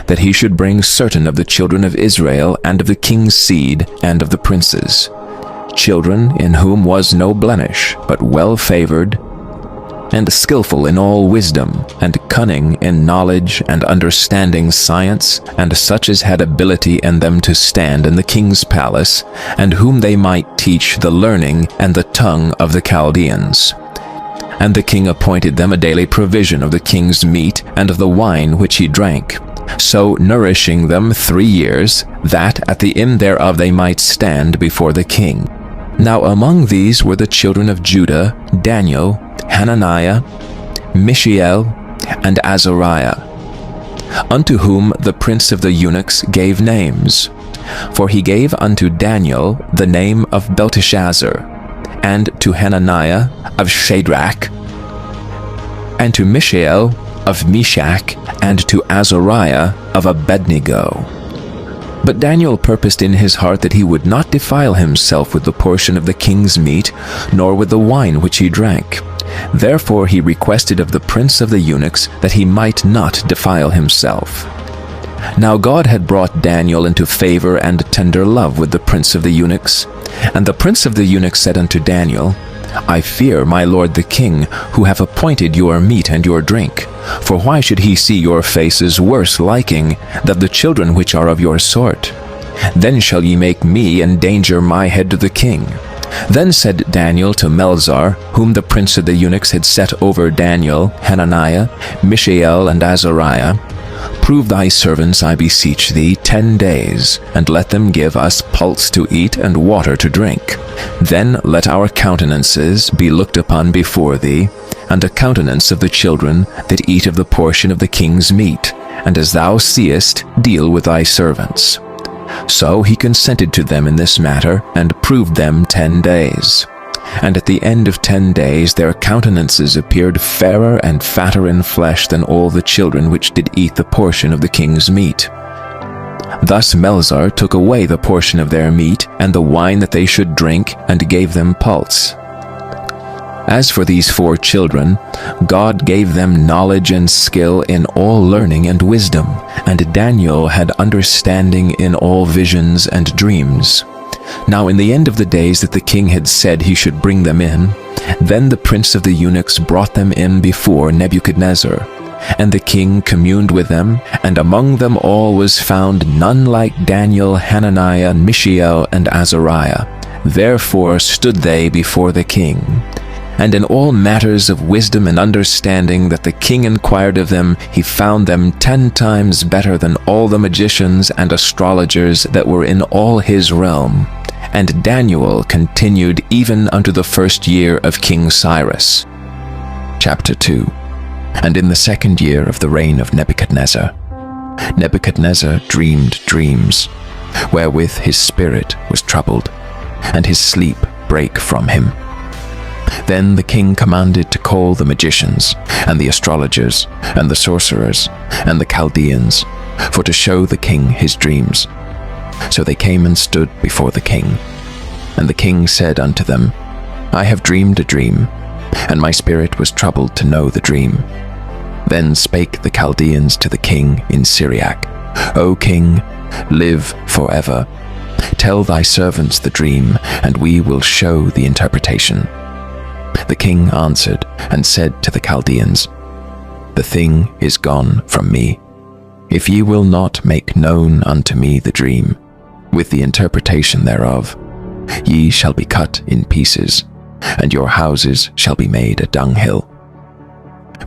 that he should bring certain of the children of Israel, and of the king's seed, and of the princes, children in whom was no blemish, but well-favored, and skillful in all wisdom, and cunning in knowledge, and understanding science, and such as had ability in them to stand in the king's palace, and whom they might teach the learning and the tongue of the Chaldeans. And the king appointed them a daily provision of the king's meat, and of the wine which he drank, so nourishing them 3 years, that at the end thereof they might stand before the king. Now among these were the children of Judah, Daniel, Hananiah, Mishael, and Azariah, unto whom the prince of the eunuchs gave names. For he gave unto Daniel the name of Belteshazzar, and to Hananiah of Shadrach, and to Mishael of Meshach, and to Azariah of Abednego. But Daniel purposed in his heart that he would not defile himself with the portion of the king's meat, nor with the wine which he drank. Therefore he requested of the prince of the eunuchs that he might not defile himself. Now God had brought Daniel into favor and tender love with the prince of the eunuchs. And the prince of the eunuchs said unto Daniel, I fear my lord the king, who have appointed your meat and your drink. For why should he see your faces worse liking than the children which are of your sort? Then shall ye make me endanger my head to the king. Then said Daniel to Melzar, whom the prince of the eunuchs had set over Daniel, Hananiah, Mishael, and Azariah, Prove thy servants, I beseech thee, 10 days, and let them give us pulse to eat and water to drink. Then let our countenances be looked upon before thee, and the countenance of the children that eat of the portion of the king's meat, and as thou seest, deal with thy servants. So he consented to them in this matter, and proved them 10 days. And at the end of 10 days their countenances appeared fairer and fatter in flesh than all the children which did eat the portion of the king's meat. Thus Melzar took away the portion of their meat, and the wine that they should drink, and gave them pulse. As for these 4 children, God gave them knowledge and skill in all learning and wisdom, and Daniel had understanding in all visions and dreams. Now in the end of the days that the king had said he should bring them in, then the prince of the eunuchs brought them in before Nebuchadnezzar. And the king communed with them, and among them all was found none like Daniel, Hananiah, Mishael, and Azariah. Therefore stood they before the king. And in all matters of wisdom and understanding that the king inquired of them, he found them 10 times better than all the magicians and astrologers that were in all his realm. And Daniel continued even unto the 1st year of King Cyrus. Chapter 2. And in the 2nd year of the reign of Nebuchadnezzar, Nebuchadnezzar dreamed dreams, wherewith his spirit was troubled, and his sleep brake from him. Then the king commanded to call the magicians, and the astrologers, and the sorcerers, and the Chaldeans, for to show the king his dreams. So they came and stood before the king. And the king said unto them, I have dreamed a dream, and my spirit was troubled to know the dream. Then spake the Chaldeans to the king in Syriac, O king, live forever. Tell thy servants the dream, and we will show the interpretation. The king answered and said to the Chaldeans, The thing is gone from me. If ye will not make known unto me the dream, with the interpretation thereof, ye shall be cut in pieces, and your houses shall be made a dunghill.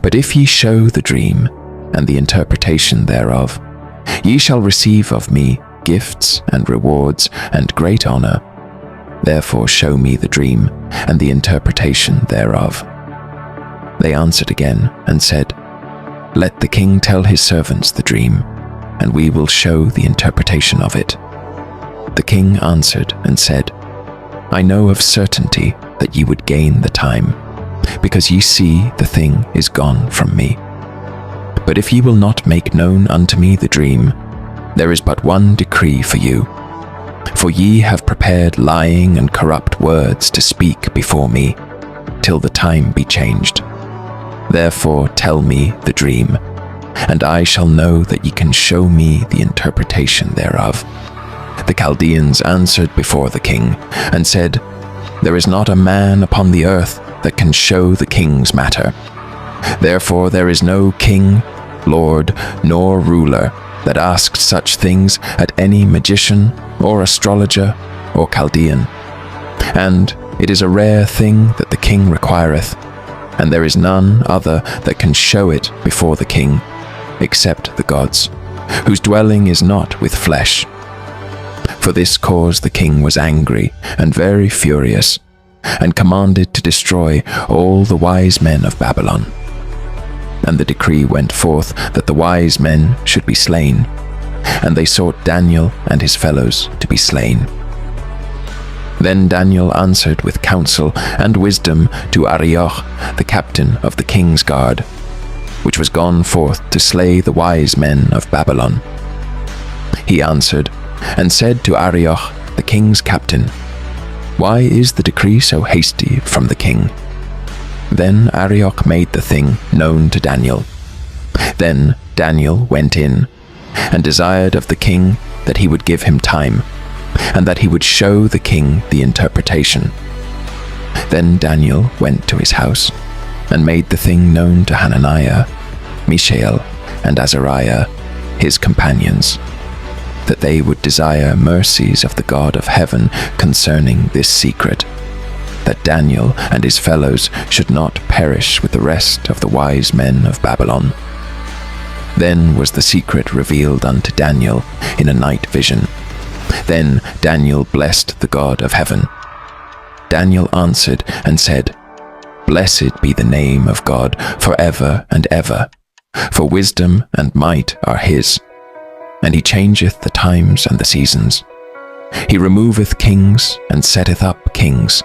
But if ye show the dream, and the interpretation thereof, ye shall receive of me gifts and rewards and great honor. Therefore show me the dream, and the interpretation thereof. They answered again, and said, Let the king tell his servants the dream, and we will show the interpretation of it. The king answered and said, I know of certainty that ye would gain the time, because ye see the thing is gone from me. But if ye will not make known unto me the dream, there is but one decree for you. For ye have prepared lying and corrupt words to speak before me, till the time be changed. Therefore tell me the dream, and I shall know that ye can show me the interpretation thereof. The Chaldeans answered before the king, and said, There is not a man upon the earth that can show the king's matter. Therefore there is no king, lord, nor ruler that asked such things at any magician, or astrologer, or Chaldean. And it is a rare thing that the king requireth, and there is none other that can show it before the king, except the gods, whose dwelling is not with flesh. For this cause the king was angry and very furious, and commanded to destroy all the wise men of Babylon. And the decree went forth that the wise men should be slain, and they sought Daniel and his fellows to be slain. Then Daniel answered with counsel and wisdom to Arioch, the captain of the king's guard, which was gone forth to slay the wise men of Babylon. He answered and said to Arioch, the king's captain, Why is the decree so hasty from the king? Then Arioch made the thing known to Daniel. Then Daniel went in, and desired of the king that he would give him time, and that he would show the king the interpretation. Then Daniel went to his house, and made the thing known to Hananiah, Mishael, and Azariah, his companions, that they would desire mercies of the God of heaven concerning this secret, that Daniel and his fellows should not perish with the rest of the wise men of Babylon. Then was the secret revealed unto Daniel in a night vision. Then Daniel blessed the God of heaven. Daniel answered and said, Blessed be the name of God forever and ever, for wisdom and might are his. And he changeth the times and the seasons. He removeth kings and setteth up kings.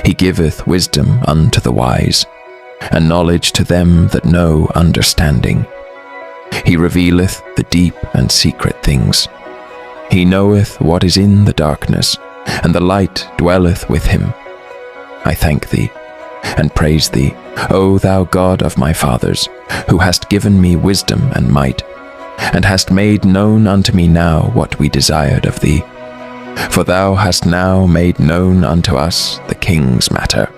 He giveth wisdom unto the wise, and knowledge to them that know understanding. He revealeth the deep and secret things. He knoweth what is in the darkness, and the light dwelleth with him. I thank thee, and praise thee, O thou God of my fathers, who hast given me wisdom and might, and hast made known unto me now what we desired of thee. For thou hast now made known unto us the king's matter.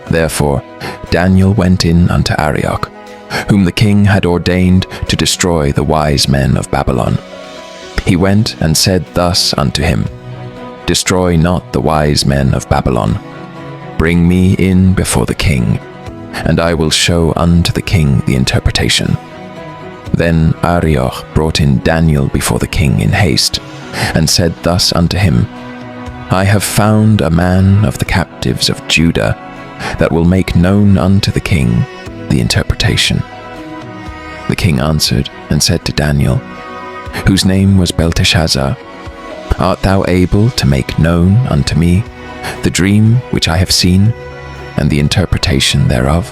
Therefore Daniel went in unto Arioch, whom the king had ordained to destroy the wise men of Babylon. He went and said thus unto him, Destroy not the wise men of Babylon. Bring me in before the king, and I will show unto the king the interpretation. Then Arioch brought in Daniel before the king in haste, and said thus unto him, I have found a man of the captives of Judah that will make known unto the king the interpretation. The king answered and said to Daniel, whose name was Belteshazzar, Art thou able to make known unto me the dream which I have seen, and the interpretation thereof?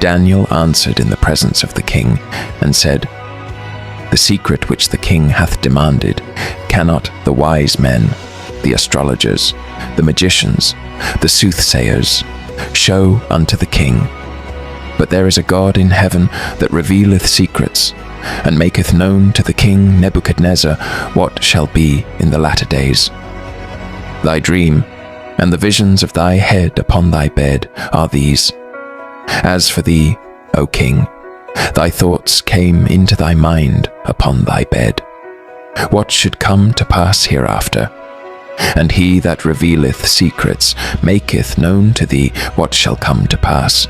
Daniel answered in the presence of the king, and said, The secret which the king hath demanded cannot the wise men, the astrologers, the magicians, the soothsayers, show unto the king. But there is a God in heaven that revealeth secrets, and maketh known to the king Nebuchadnezzar what shall be in the latter days. Thy dream, and the visions of thy head upon thy bed are these. As for thee, O king, thy thoughts came into thy mind upon thy bed, what should come to pass hereafter. And he that revealeth secrets maketh known to thee what shall come to pass.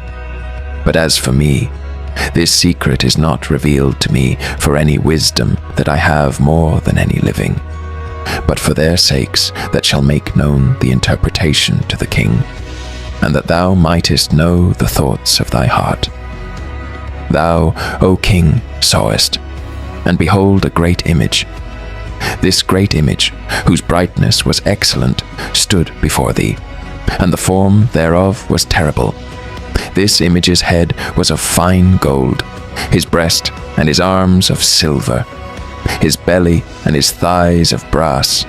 But as for me, this secret is not revealed to me for any wisdom that I have more than any living, but for their sakes that shall make known the interpretation to the king, and that thou mightest know the thoughts of thy heart. Thou, O king, sawest, and behold a great image. This great image, whose brightness was excellent, stood before thee, and the form thereof was terrible. This image's head was of fine gold, his breast and his arms of silver, his belly and his thighs of brass,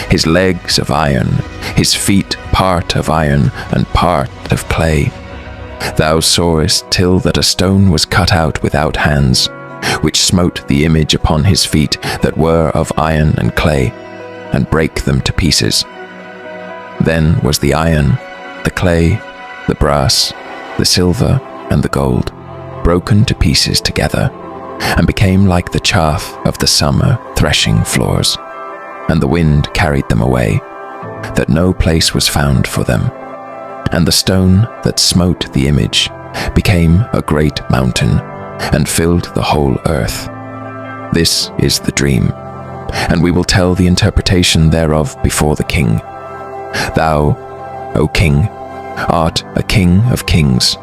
his legs of iron, his feet part of iron and part of clay. Thou sawest till that a stone was cut out without hands, which smote the image upon his feet that were of iron and clay, and brake them to pieces. Then was the iron, the clay, the brass, the silver, and the gold broken to pieces together, and became like the chaff of the summer threshing floors, and the wind carried them away, that no place was found for them. And the stone that smote the image became a great mountain, and filled the whole earth. This is the dream, and we will tell the interpretation thereof before the king. Thou, O king, art a king of kings,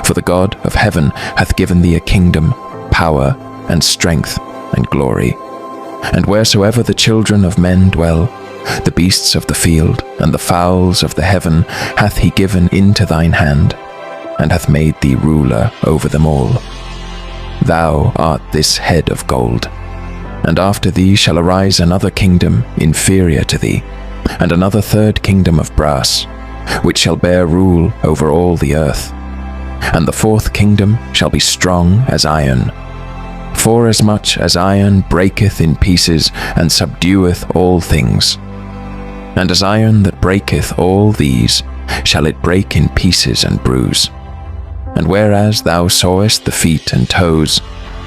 for the God of heaven hath given thee a kingdom, power, and strength, and glory. And wheresoever the children of men dwell, the beasts of the field, and the fowls of the heaven hath he given into thine hand, and hath made thee ruler over them all. Thou art this head of gold, and after thee shall arise another kingdom inferior to thee, and another third kingdom of brass, which shall bear rule over all the earth. And the fourth kingdom shall be strong as iron. Forasmuch as iron breaketh in pieces, and subdueth all things. And as iron that breaketh all these, shall it break in pieces and bruise. And whereas thou sawest the feet and toes,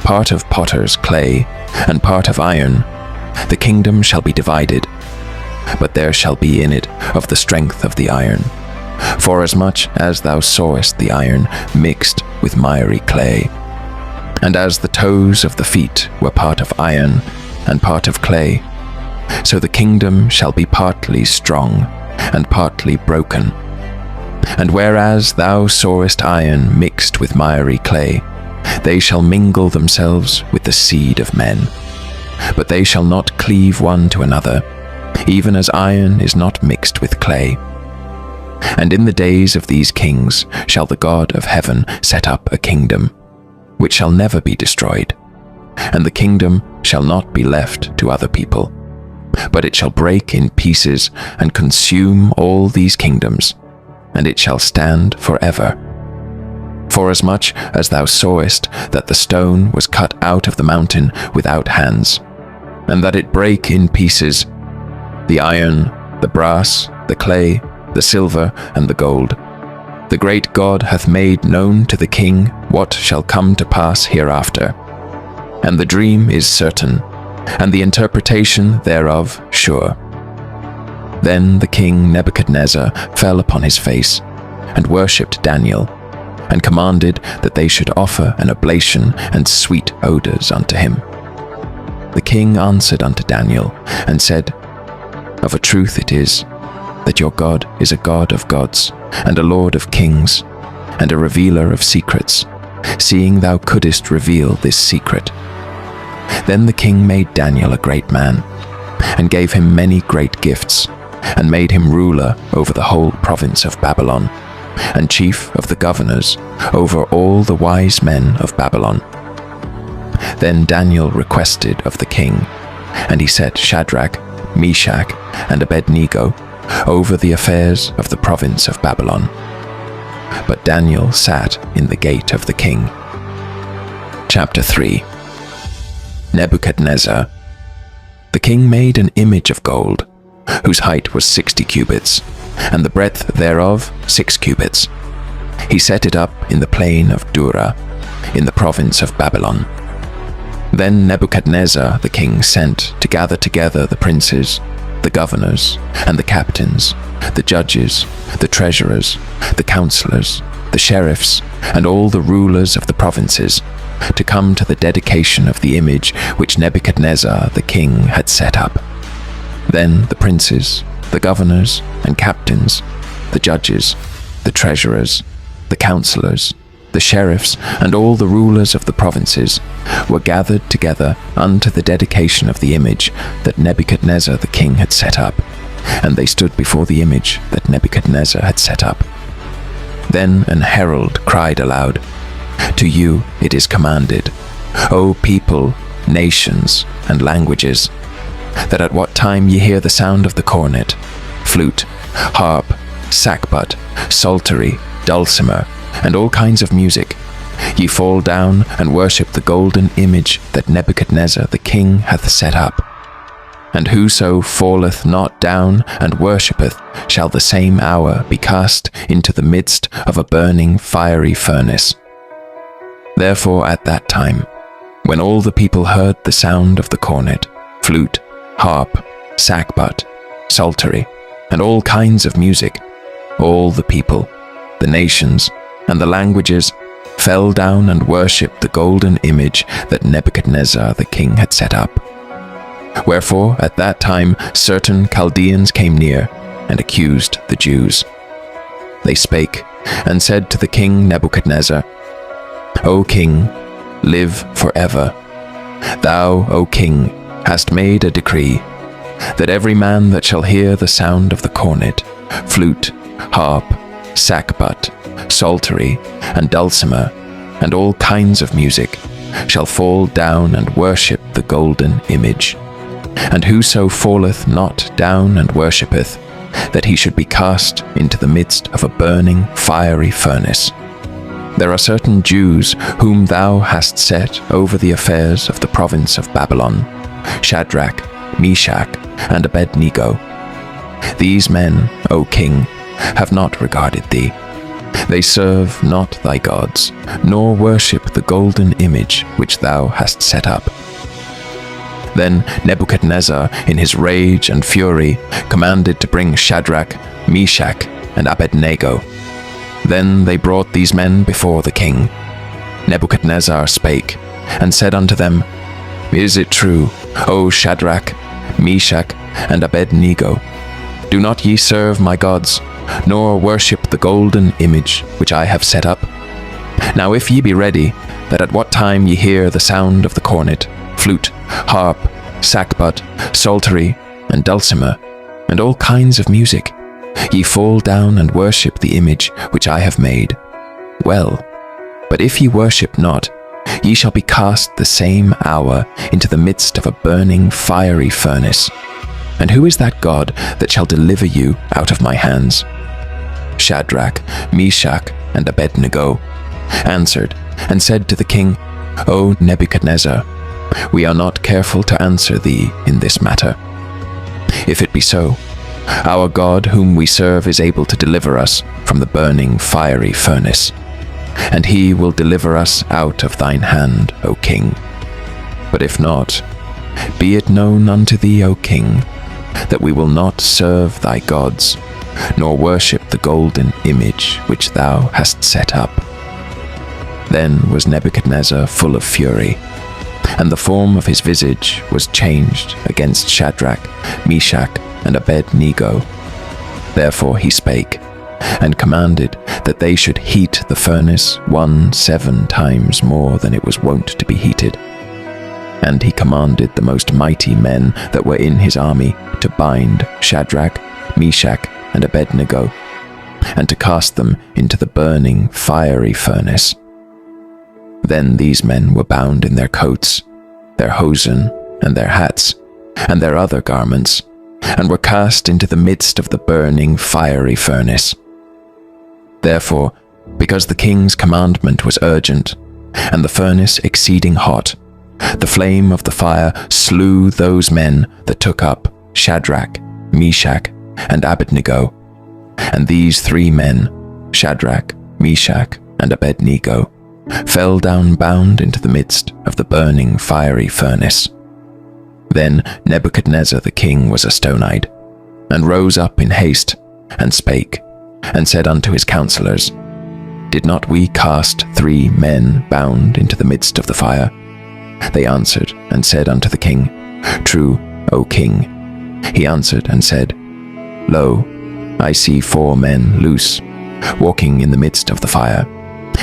part of potter's clay, and part of iron, the kingdom shall be divided, but there shall be in it of the strength of the iron. Forasmuch as thou sawest the iron mixed with miry clay. And as the toes of the feet were part of iron, and part of clay, so the kingdom shall be partly strong, and partly broken. And whereas thou sawest iron mixed with miry clay, they shall mingle themselves with the seed of men. But they shall not cleave one to another, even as iron is not mixed with clay. And in the days of these kings shall the God of heaven set up a kingdom, which shall never be destroyed, and the kingdom shall not be left to other people, but it shall break in pieces and consume all these kingdoms, and it shall stand forever. Forasmuch as thou sawest that the stone was cut out of the mountain without hands, and that it brake in pieces, the iron, the brass, the clay, the silver, and the gold, the great God hath made known to the king what shall come to pass hereafter. And the dream is certain, and the interpretation thereof sure. Then the king Nebuchadnezzar fell upon his face, and worshipped Daniel, and commanded that they should offer an oblation and sweet odours unto him. The king answered unto Daniel, and said, Of a truth it is, that your God is a God of gods, and a Lord of kings, and a revealer of secrets, seeing thou couldest reveal this secret. Then the king made Daniel a great man, and gave him many great gifts, and made him ruler over the whole province of Babylon, and chief of the governors over all the wise men of Babylon. Then Daniel requested of the king, and he set Shadrach, Meshach, and Abednego over the affairs of the province of Babylon. But Daniel sat in the gate of the king. Chapter 3. Nebuchadnezzar. The king made an image of gold, whose height was 60 cubits, and the breadth thereof 6 cubits. He set it up in the plain of Dura, in the province of Babylon. Then Nebuchadnezzar the king sent to gather together the princes, the governors, and the captains, the judges, the treasurers, the counselors, the sheriffs, and all the rulers of the provinces, to come to the dedication of the image which Nebuchadnezzar the king had set up. Then the princes, the governors, and captains, the judges, the treasurers, the counselors, the sheriffs, and all the rulers of the provinces were gathered together unto the dedication of the image that Nebuchadnezzar the king had set up, and they stood before the image that Nebuchadnezzar had set up. Then an herald cried aloud, To you it is commanded, O people, nations, and languages, that at what time ye hear the sound of the cornet, flute, harp, sackbut, psaltery, dulcimer, and all kinds of music, ye fall down and worship the golden image that Nebuchadnezzar the king hath set up. And whoso falleth not down and worshippeth shall the same hour be cast into the midst of a burning fiery furnace. Therefore at that time, when all the people heard the sound of the cornet, flute, harp, sackbut, psaltery, and all kinds of music, all the people, the nations, and the languages fell down and worshipped the golden image that Nebuchadnezzar the king had set up. Wherefore at that time certain Chaldeans came near and accused the Jews. They spake and said to the king Nebuchadnezzar, O king, live forever. Thou, O king, hast made a decree, that every man that shall hear the sound of the cornet, flute, harp, sackbut, psaltery, and dulcimer, and all kinds of music, shall fall down and worship the golden image. And whoso falleth not down and worshippeth, that he should be cast into the midst of a burning fiery furnace. There are certain Jews whom thou hast set over the affairs of the province of Babylon, Shadrach, Meshach, and Abednego. These men, O king, have not regarded thee. They serve not thy gods, nor worship the golden image which thou hast set up. Then Nebuchadnezzar, in his rage and fury, commanded to bring Shadrach, Meshach, and Abednego. Then they brought these men before the king. Nebuchadnezzar spake, and said unto them, Is it true, O Shadrach, Meshach, and Abednego? Do not ye serve my gods, nor worship the golden image which I have set up? Now if ye be ready, that at what time ye hear the sound of the cornet, flute, harp, sackbut, psaltery, and dulcimer, and all kinds of music, ye fall down and worship the image which I have made. Well, but if ye worship not, ye shall be cast the same hour into the midst of a burning fiery furnace. And who is that God that shall deliver you out of my hands? Shadrach, Meshach, and Abednego answered and said to the king, O Nebuchadnezzar, we are not careful to answer thee in this matter. If it be so, our God whom we serve is able to deliver us from the burning fiery furnace, and he will deliver us out of thine hand, O king. But if not, be it known unto thee, O king, that we will not serve thy gods, nor worship the golden image which thou hast set up. Then was Nebuchadnezzar full of fury, and the form of his visage was changed against Shadrach, Meshach, and Abednego. Therefore he spake, and commanded that they should heat the furnace 7 times more than it was wont to be heated. And he commanded the most mighty men that were in his army to bind Shadrach, Meshach, and Abednego, and to cast them into the burning fiery furnace. Then these men were bound in their coats, their hosen, and their hats, and their other garments, and were cast into the midst of the burning fiery furnace. Therefore, because the king's commandment was urgent, and the furnace exceeding hot, the flame of the fire slew those men that took up Shadrach, Meshach, and Abednego. And these 3 men, Shadrach, Meshach, and Abednego, fell down bound into the midst of the burning fiery furnace. Then Nebuchadnezzar the king was astonied, and rose up in haste, and spake, and said unto his counselors, Did not we cast 3 men bound into the midst of the fire? They answered and said unto the king, True, O king. He answered and said, Lo, I see 4 men loose, walking in the midst of the fire,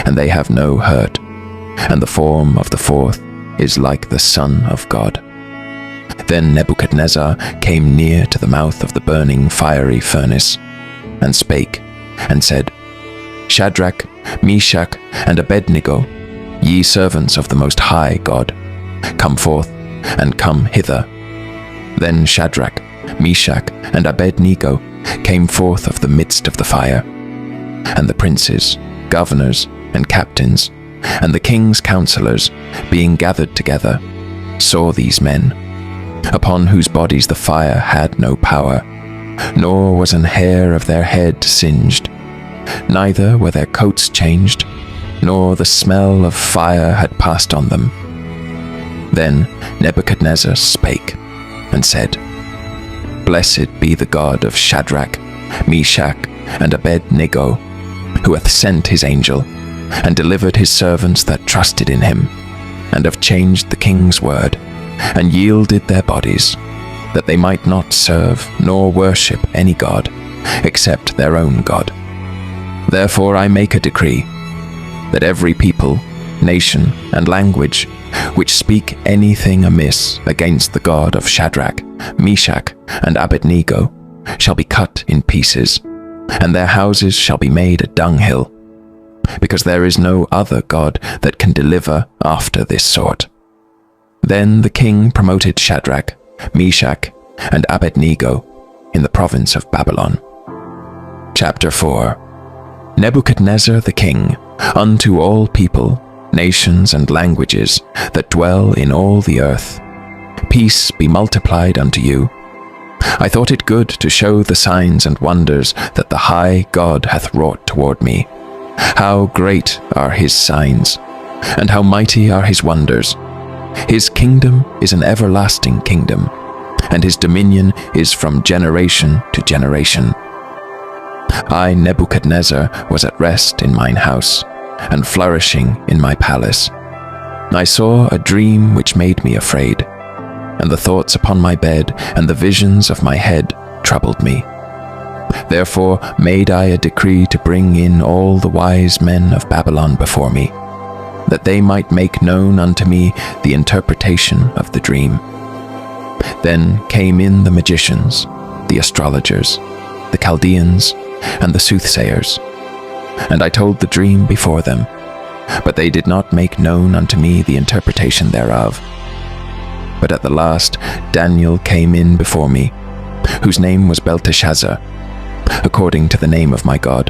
and they have no hurt, and the form of the 4th is like the Son of God. Then Nebuchadnezzar came near to the mouth of the burning fiery furnace, and spake, and said, Shadrach, Meshach, and Abednego, ye servants of the Most High God, come forth, and come hither. Then Shadrach, Meshach, and Abednego came forth of the midst of the fire. And the princes, governors, and captains, and the king's counselors, being gathered together, saw these men, upon whose bodies the fire had no power, nor was an hair of their head singed, neither were their coats changed, nor the smell of fire had passed on them. Then Nebuchadnezzar spake, and said, Blessed be the God of Shadrach, Meshach, and Abednego, who hath sent his angel, and delivered his servants that trusted in him, and have changed the king's word, and yielded their bodies, that they might not serve nor worship any god, except their own God. Therefore I make a decree, that every people, nation, and language, which speak anything amiss against the God of Shadrach, Meshach, and Abednego, shall be cut in pieces, and their houses shall be made a dunghill, because there is no other God that can deliver after this sort. Then the king promoted Shadrach, Meshach, and Abednego in the province of Babylon. Chapter 4. Nebuchadnezzar the king, unto all people, nations, and languages that dwell in all the earth, peace be multiplied unto you. I thought it good to show the signs and wonders that the high God hath wrought toward me. How great are his signs, and how mighty are his wonders. His kingdom is an everlasting kingdom, and his dominion is from generation to generation. I, Nebuchadnezzar, was at rest in mine house, and flourishing in my palace. I saw a dream which made me afraid, and the thoughts upon my bed and the visions of my head troubled me. Therefore made I a decree to bring in all the wise men of Babylon before me, that they might make known unto me the interpretation of the dream. Then came in the magicians, the astrologers, the Chaldeans, and the soothsayers, and I told the dream before them, but they did not make known unto me the interpretation thereof. But at the last Daniel came in before me, whose name was Belteshazzar, according to the name of my God,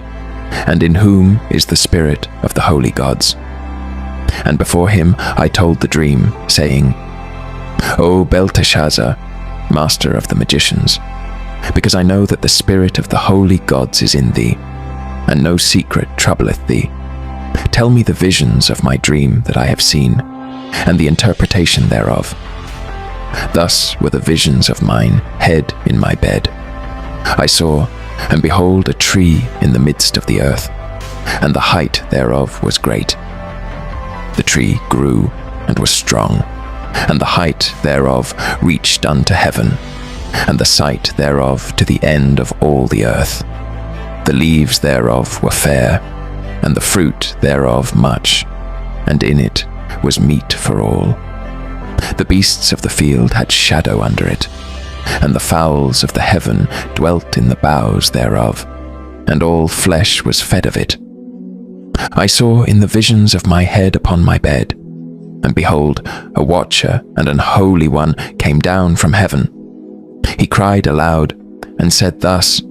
and in whom is the spirit of the holy gods. And before him I told the dream, saying, O Belteshazzar, master of the magicians, because I know that the spirit of the holy gods is in thee, and no secret troubleth thee, tell me the visions of my dream that I have seen, and the interpretation thereof. Thus were the visions of mine hid in my bed. I saw, and behold, a tree in the midst of the earth, and the height thereof was great. The tree grew and was strong, and the height thereof reached unto heaven, and the sight thereof to the end of all the earth. The leaves thereof were fair, and the fruit thereof much, and in it was meat for all. The beasts of the field had shadow under it, and the fowls of the heaven dwelt in the boughs thereof, and all flesh was fed of it. I saw in the visions of my head upon my bed, and behold, a watcher and an holy one came down from heaven. He cried aloud, and said thus,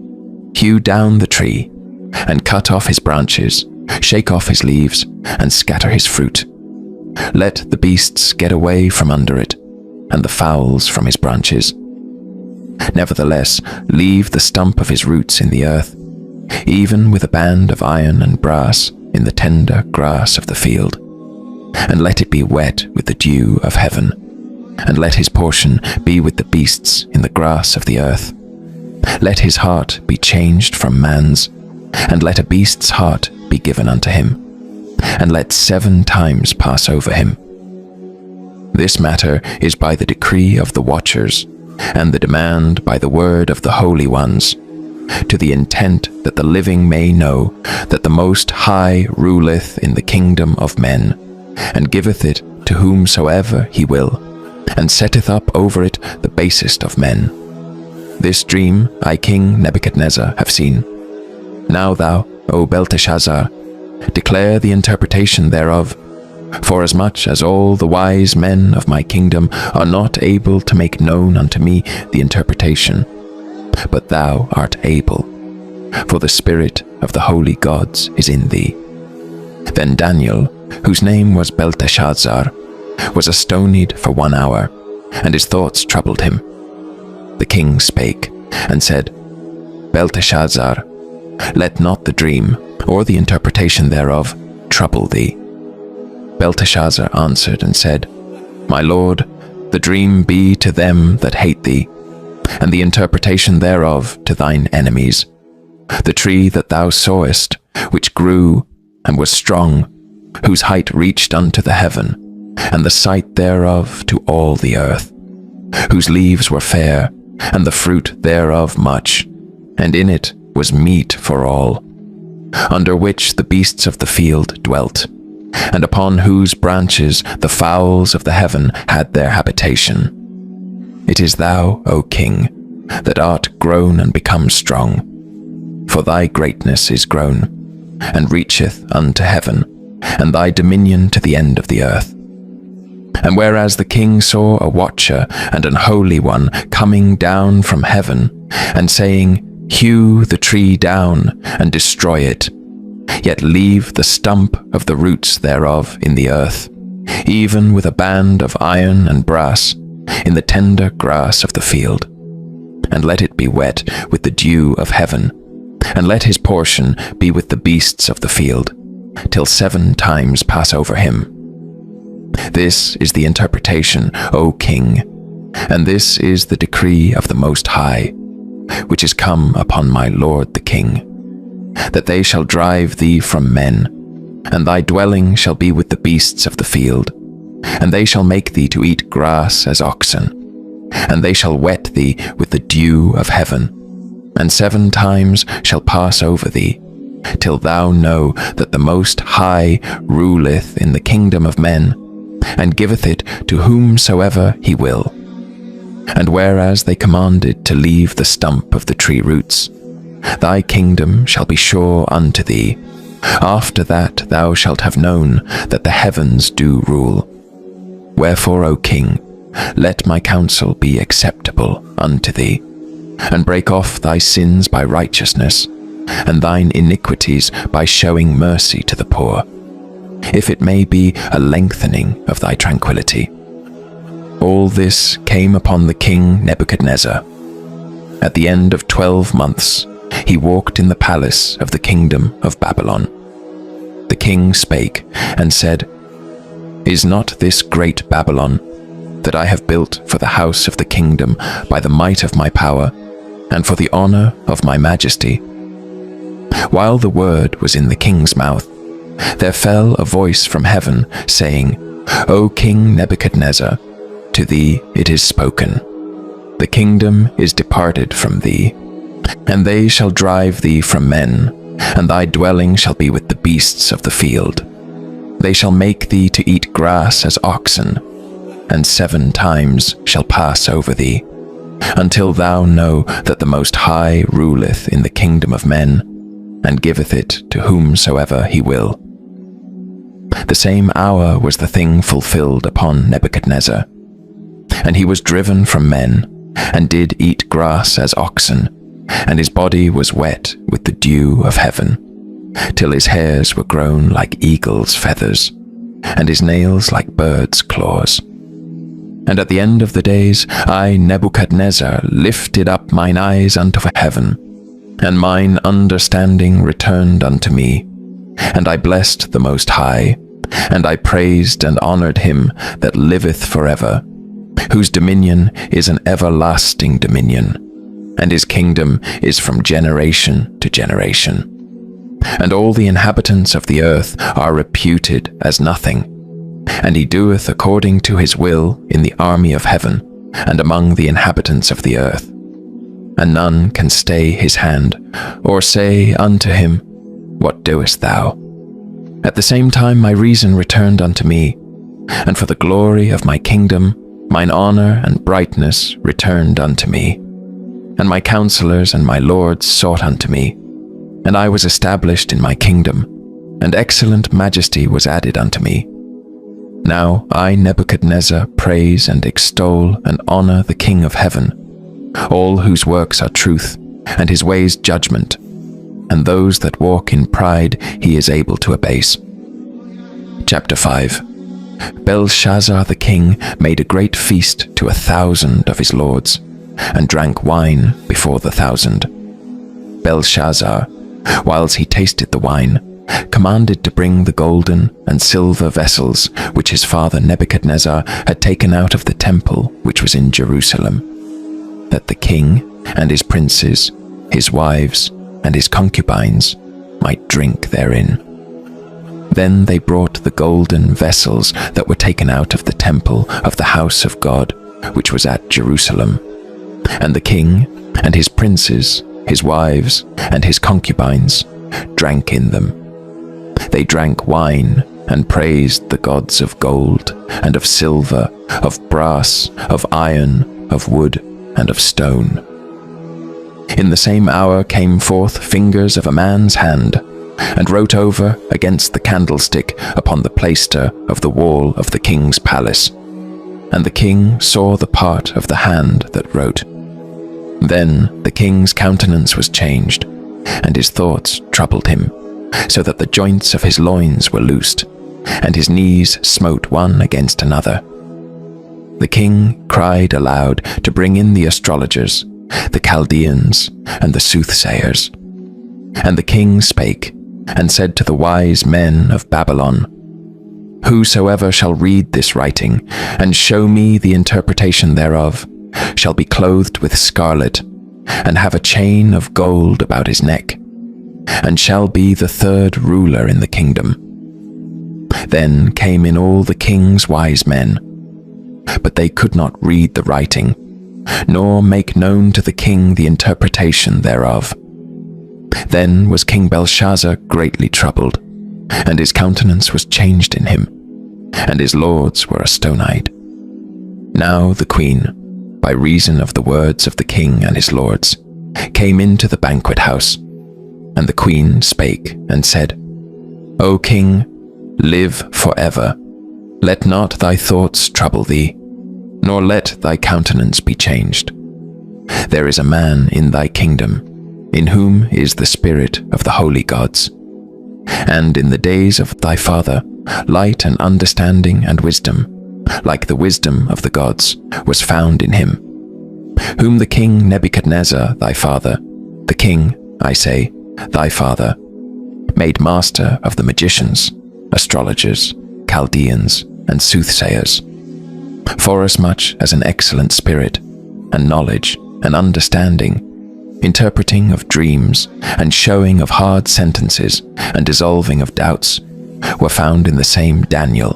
Hew down the tree, and cut off his branches, shake off his leaves, and scatter his fruit. Let the beasts get away from under it, and the fowls from his branches. Nevertheless, leave the stump of his roots in the earth, even with a band of iron and brass in the tender grass of the field. And let it be wet with the dew of heaven, and let his portion be with the beasts in the grass of the earth. Let his heart be changed from man's, and let a beast's heart be given unto him, and let 7 times pass over him. This matter is by the decree of the watchers, and the demand by the word of the holy ones, to the intent that the living may know that the Most High ruleth in the kingdom of men, and giveth it to whomsoever he will, and setteth up over it the basest of men. This dream I, King Nebuchadnezzar, have seen. Now thou, O Belteshazzar, declare the interpretation thereof, forasmuch as all the wise men of my kingdom are not able to make known unto me the interpretation, but thou art able, for the spirit of the holy gods is in thee. Then Daniel, whose name was Belteshazzar, was astonied for 1 hour, and his thoughts troubled him. The king spake, and said, Belteshazzar, let not the dream, or the interpretation thereof, trouble thee. Belteshazzar answered and said, My lord, the dream be to them that hate thee, and the interpretation thereof to thine enemies. The tree that thou sawest, which grew and was strong, whose height reached unto the heaven, and the sight thereof to all the earth, whose leaves were fair, and the fruit thereof much, and in it was meat for all, under which the beasts of the field dwelt, and upon whose branches the fowls of the heaven had their habitation. It is thou, O king, that art grown and become strong, for thy greatness is grown, and reacheth unto heaven, and thy dominion to the end of the earth. And whereas the king saw a watcher and an holy one coming down from heaven, and saying, Hew the tree down, and destroy it, yet leave the stump of the roots thereof in the earth, even with a band of iron and brass, in the tender grass of the field, and let it be wet with the dew of heaven, and let his portion be with the beasts of the field, till 7 times pass over him. This is the interpretation, O king, and this is the decree of the Most High, which is come upon my lord the king, that they shall drive thee from men, and thy dwelling shall be with the beasts of the field, and they shall make thee to eat grass as oxen, and they shall wet thee with the dew of heaven, and 7 times shall pass over thee, till thou know that the Most High ruleth in the kingdom of men, and giveth it to whomsoever he will. And whereas they commanded to leave the stump of the tree roots, thy kingdom shall be sure unto thee. After that thou shalt have known that the heavens do rule. Wherefore, O king, let my counsel be acceptable unto thee, and break off thy sins by righteousness, and thine iniquities by showing mercy to the poor, if it may be a lengthening of thy tranquility. All this came upon the king Nebuchadnezzar. At the end of 12 months, he walked in the palace of the kingdom of Babylon. The king spake and said, Is not this great Babylon, that I have built for the house of the kingdom by the might of my power, and for the honor of my majesty? While the word was in the king's mouth, there fell a voice from heaven, saying, O King Nebuchadnezzar, to thee it is spoken. The kingdom is departed from thee, and they shall drive thee from men, and thy dwelling shall be with the beasts of the field. They shall make thee to eat grass as oxen, and 7 times shall pass over thee, until thou know that the Most High ruleth in the kingdom of men, and giveth it to whomsoever he will. The same hour was the thing fulfilled upon Nebuchadnezzar, and he was driven from men, and did eat grass as oxen, and his body was wet with the dew of heaven, till his hairs were grown like eagle's feathers, and his nails like birds' claws. And at the end of the days I, Nebuchadnezzar, lifted up mine eyes unto heaven, and mine understanding returned unto me, and I blessed the Most High, and I praised and honored him that liveth forever, whose dominion is an everlasting dominion, and his kingdom is from generation to generation. And all the inhabitants of the earth are reputed as nothing, and he doeth according to his will in the army of heaven, and among the inhabitants of the earth. And none can stay his hand, or say unto him, What doest thou? At the same time my reason returned unto me, and for the glory of my kingdom, mine honor and brightness returned unto me. And my counselors and my lords sought unto me, and I was established in my kingdom, and excellent majesty was added unto me. Now I, Nebuchadnezzar, praise and extol and honor the King of heaven, all whose works are truth, and his ways judgment, and those that walk in pride he is able to abase. Chapter 5. Belshazzar the king made a great feast to 1,000 of his lords, and drank wine before the 1,000. Belshazzar, whiles he tasted the wine, commanded to bring the golden and silver vessels which his father Nebuchadnezzar had taken out of the temple which was in Jerusalem, that the king and his princes, his wives, and his concubines might drink therein. Then they brought the golden vessels that were taken out of the temple of the house of God, which was at Jerusalem. And the king and his princes, his wives, and his concubines drank in them. They drank wine and praised the gods of gold and of silver, of brass, of iron, of wood, and of stone. In the same hour came forth fingers of a man's hand, and wrote over against the candlestick upon the plaister of the wall of the king's palace. And the king saw the part of the hand that wrote. Then the king's countenance was changed, and his thoughts troubled him, so that the joints of his loins were loosed, and his knees smote one against another. The king cried aloud to bring in the astrologers, the Chaldeans, and the soothsayers. And the king spake, and said to the wise men of Babylon, Whosoever shall read this writing, and show me the interpretation thereof, shall be clothed with scarlet, and have a chain of gold about his neck, and shall be the third ruler in the kingdom. Then came in all the king's wise men, but they could not read the writing, nor make known to the king the interpretation thereof. Then was King Belshazzar greatly troubled, and his countenance was changed in him, and his lords were astonied. Now the queen, by reason of the words of the king and his lords, came into the banquet house. And the queen spake and said, O king, live forever. Let not thy thoughts trouble thee, nor let thy countenance be changed. There is a man in thy kingdom, in whom is the spirit of the holy gods. And in the days of thy father, light and understanding and wisdom, like the wisdom of the gods, was found in him, whom the king Nebuchadnezzar thy father, the king, I say, thy father, made master of the magicians, astrologers, Chaldeans, and soothsayers, forasmuch as an excellent spirit, and knowledge, and understanding, interpreting of dreams, and showing of hard sentences, and dissolving of doubts, were found in the same Daniel,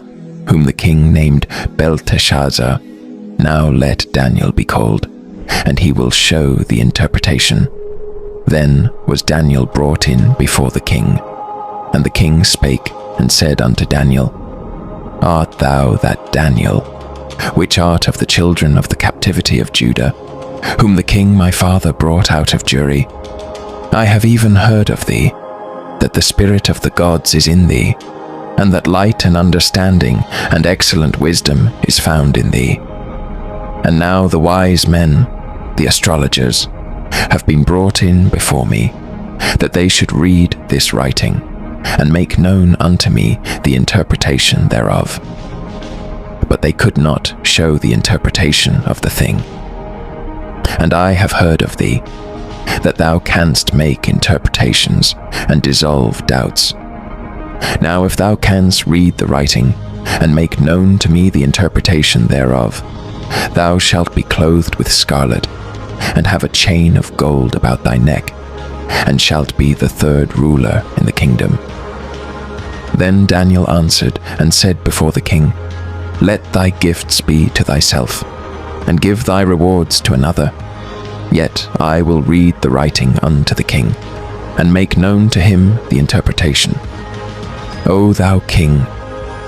whom the king named Belteshazzar. Now let Daniel be called, and he will show the interpretation. Then was Daniel brought in before the king, and the king spake and said unto Daniel, Art thou that Daniel, which art of the children of the captivity of Judah, whom the king my father brought out of Juri? I have even heard of thee, that the spirit of the gods is in thee, and that light and understanding and excellent wisdom is found in thee. And now the wise men, the astrologers, have been brought in before me, that they should read this writing, and make known unto me the interpretation thereof. But they could not show the interpretation of the thing. And I have heard of thee, that thou canst make interpretations and dissolve doubts. Now if thou canst read the writing, and make known to me the interpretation thereof, thou shalt be clothed with scarlet, and have a chain of gold about thy neck, and shalt be the third ruler in the kingdom. Then Daniel answered and said before the king, Let thy gifts be to thyself, and give thy rewards to another. Yet I will read the writing unto the king, and make known to him the interpretation. O thou king,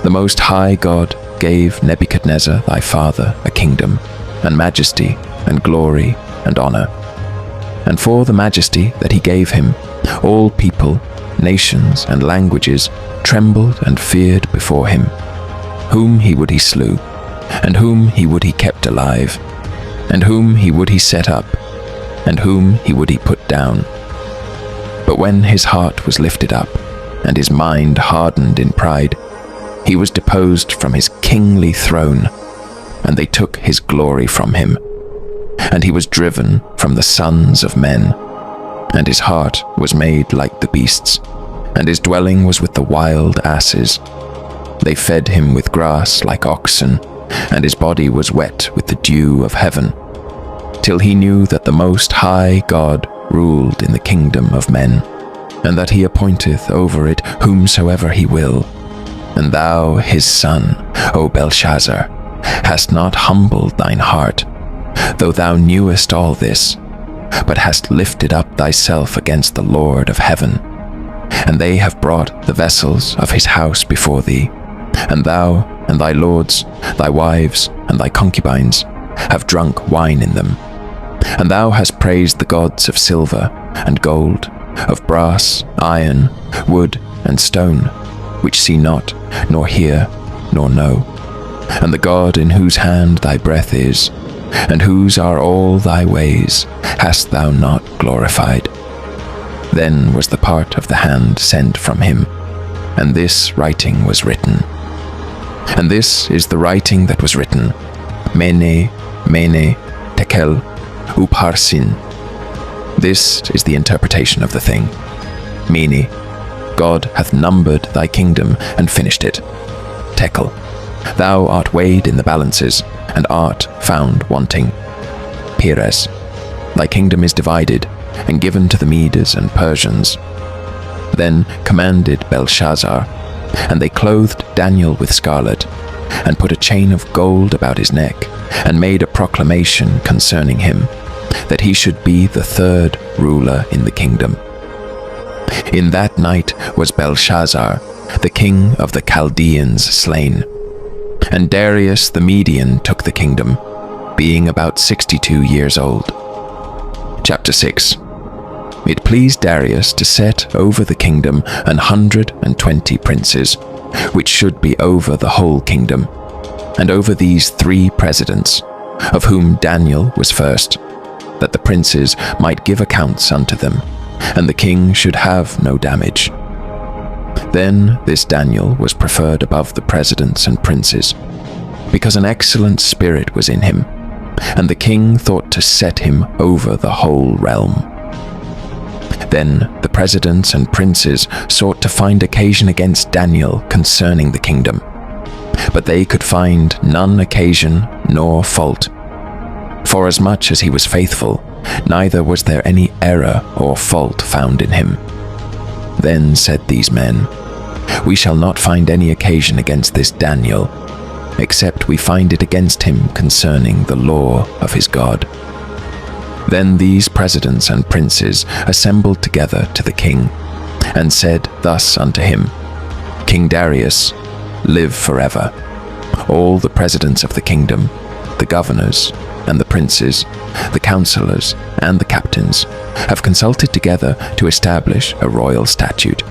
the most high God gave Nebuchadnezzar thy father a kingdom, and majesty, and glory, and honor. And for the majesty that he gave him, all people, nations, and languages trembled and feared before him. Whom he would he slew, and whom he would he kept alive, and whom he would he set up, and whom he would he put down. But when his heart was lifted up, and his mind hardened in pride, he was deposed from his kingly throne, and they took his glory from him. And he was driven from the sons of men, and his heart was made like the beasts, and his dwelling was with the wild asses. They fed him with grass like oxen, and his body was wet with the dew of heaven, till he knew that the Most High God ruled in the kingdom of men, and that he appointeth over it whomsoever he will. And thou, his son, O Belshazzar, hast not humbled thine heart, though thou knewest all this, but hast lifted up thyself against the Lord of heaven. And they have brought the vessels of his house before thee, and thou and thy lords, thy wives, and thy concubines have drunk wine in them. And thou hast praised the gods of silver and gold, of brass, iron, wood, and stone, which see not, nor hear, nor know. And the God in whose hand thy breath is, and whose are all thy ways, hast thou not glorified. Then was the part of the hand sent from him, and this writing was written. And this is the writing that was written: Mene, Mene, Tekel, Upharsin. This is the interpretation of the thing. Mene, God hath numbered thy kingdom and finished it. Tekel, thou art weighed in the balances, and art found wanting. Peres, thy kingdom is divided, and given to the Medes and Persians. Then commanded Belshazzar, and they clothed Daniel with scarlet, and put a chain of gold about his neck, and made a proclamation concerning him, that he should be the third ruler in the kingdom. In that night was Belshazzar, the king of the Chaldeans, slain. And Darius the Median took the kingdom, being about 62 years old. Chapter 6. It pleased Darius to set over the kingdom 120 princes, which should be over the whole kingdom, and over these 3 presidents, of whom Daniel was first, that the princes might give accounts unto them, and the king should have no damage. Then this Daniel was preferred above the presidents and princes, because an excellent spirit was in him, and the king thought to set him over the whole realm. Then the presidents and princes sought to find occasion against Daniel concerning the kingdom, but they could find none occasion nor fault. Forasmuch as he was faithful, neither was there any error or fault found in him. Then said these men, We shall not find any occasion against this Daniel, except we find it against him concerning the law of his God. Then these presidents and princes assembled together to the king, and said thus unto him, King Darius, live forever. All the presidents of the kingdom, the governors, and the princes, the counselors, and the captains, have consulted together to establish a royal statute,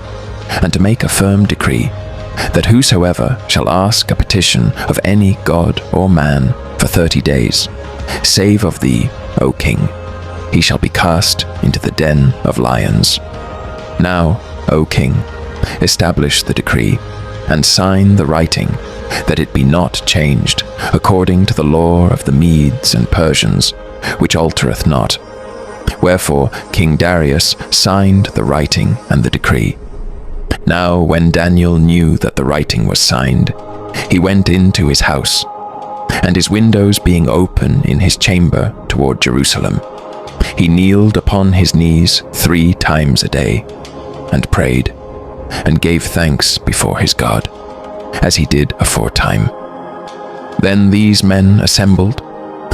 and to make a firm decree, that whosoever shall ask a petition of any god or man for 30 days, save of thee, O king, he shall be cast into the den of lions. Now, O king, establish the decree, and sign the writing, that it be not changed, according to the law of the Medes and Persians, which altereth not. Wherefore King Darius signed the writing and the decree. Now when Daniel knew that the writing was signed, he went into his house, and his windows being open in his chamber toward Jerusalem, he kneeled upon his knees 3 times a day, and prayed, and gave thanks before his God, as he did aforetime. Then these men assembled,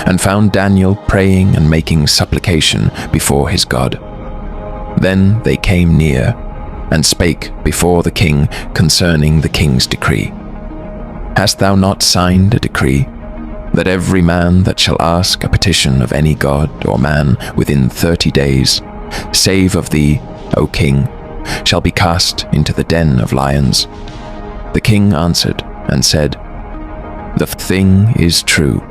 and found Daniel praying and making supplication before his God. Then they came near, and spake before the king concerning the king's decree. Hast thou not signed a decree, that every man that shall ask a petition of any god or man within 30 days, save of thee, O king, shall be cast into the den of lions? The king answered and said, The thing is true,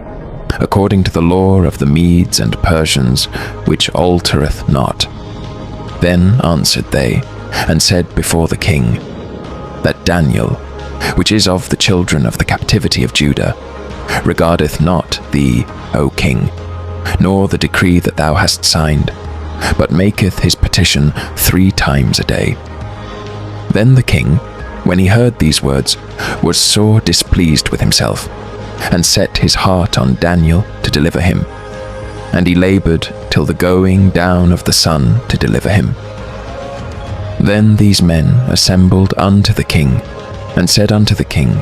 according to the law of the Medes and Persians, which altereth not. Then answered they, and said before the king, that Daniel, which is of the children of the captivity of Judah, regardeth not thee, O king, nor the decree that thou hast signed, but maketh his petition 3 times a day. Then the king, when he heard these words, was sore displeased with himself, and set his heart on Daniel to deliver him. And he labored till the going down of the sun to deliver him. Then these men assembled unto the king, and said unto the king,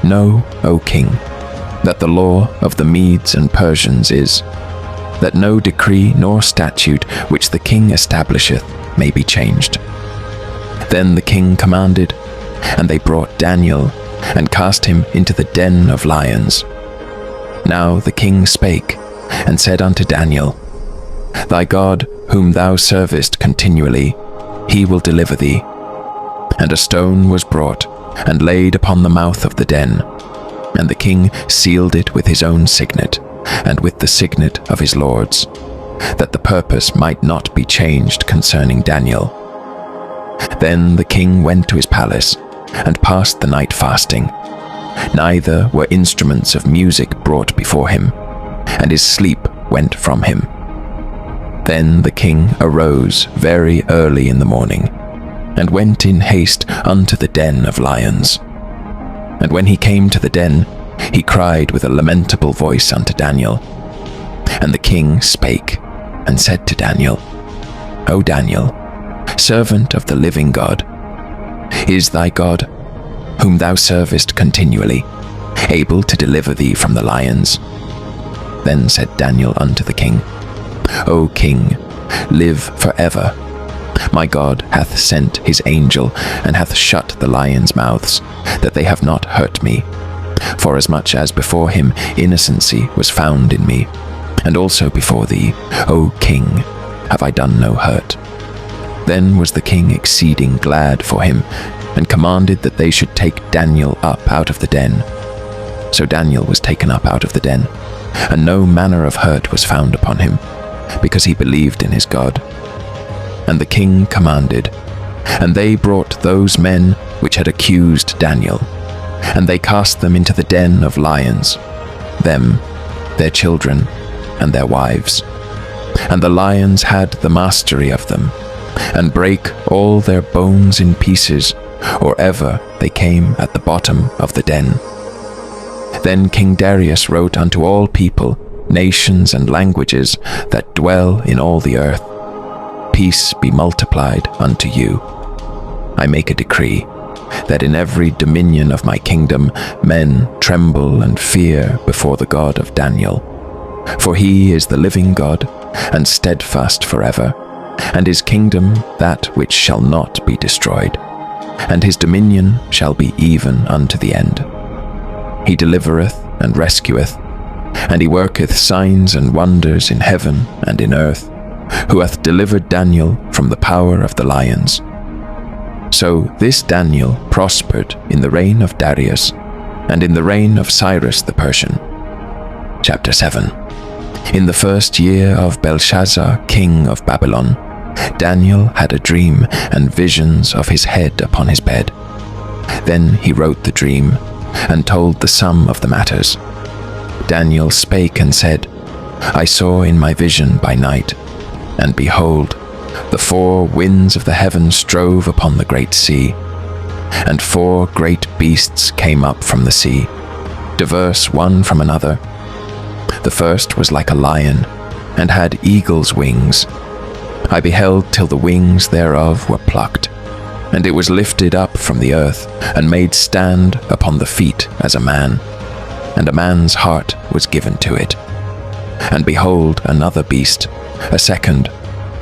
Know, O king, that the law of the Medes and Persians is, that no decree nor statute which the king establisheth may be changed. Then the king commanded, and they brought Daniel, and cast him into the den of lions. Now the king spake, and said unto Daniel, Thy God, whom thou servest continually, he will deliver thee. And a stone was brought, and laid upon the mouth of the den, and the king sealed it with his own signet, and with the signet of his lords, that the purpose might not be changed concerning Daniel. Then the king went to his palace, and passed the night fasting. Neither were instruments of music brought before him, and his sleep went from him. Then the king arose very early in the morning, and went in haste unto the den of lions. And when he came to the den, he cried with a lamentable voice unto Daniel. And the king spake, and said to Daniel, O Daniel, servant of the living God, is thy God, whom thou servest continually, able to deliver thee from the lions? Then said Daniel unto the king, O king, live forever. My God hath sent his angel, and hath shut the lions' mouths, that they have not hurt me. Forasmuch as before him innocency was found in me, and also before thee, O king, have I done no hurt. Then was the king exceeding glad for him, and commanded that they should take Daniel up out of the den. So Daniel was taken up out of the den, and no manner of hurt was found upon him, because he believed in his God. And the king commanded, and they brought those men which had accused Daniel, and they cast them into the den of lions, them, their children, and their wives. And the lions had the mastery of them, and brake all their bones in pieces, or ever they came at the bottom of the den. Then King Darius wrote unto all people, nations, and languages that dwell in all the earth, Peace be multiplied unto you. I make a decree, that in every dominion of my kingdom men tremble and fear before the God of Daniel. For he is the living God, and steadfast forever, and his kingdom that which shall not be destroyed, and his dominion shall be even unto the end. He delivereth and rescueth, and he worketh signs and wonders in heaven and in earth, who hath delivered Daniel from the power of the lions. So this Daniel prospered in the reign of Darius, and in the reign of Cyrus the Persian. Chapter 7. In the 1st year of Belshazzar, king of Babylon, Daniel had a dream and visions of his head upon his bed. Then he wrote the dream, and told the sum of the matters. Daniel spake and said, I saw in my vision by night, and behold, the 4 winds of the heaven strove upon the great sea, and 4 great beasts came up from the sea, diverse one from another. The first was like a lion, and had eagle's wings. I beheld till the wings thereof were plucked, and it was lifted up from the earth, and made stand upon the feet as a man, and a man's heart was given to it. And behold, another beast, a second,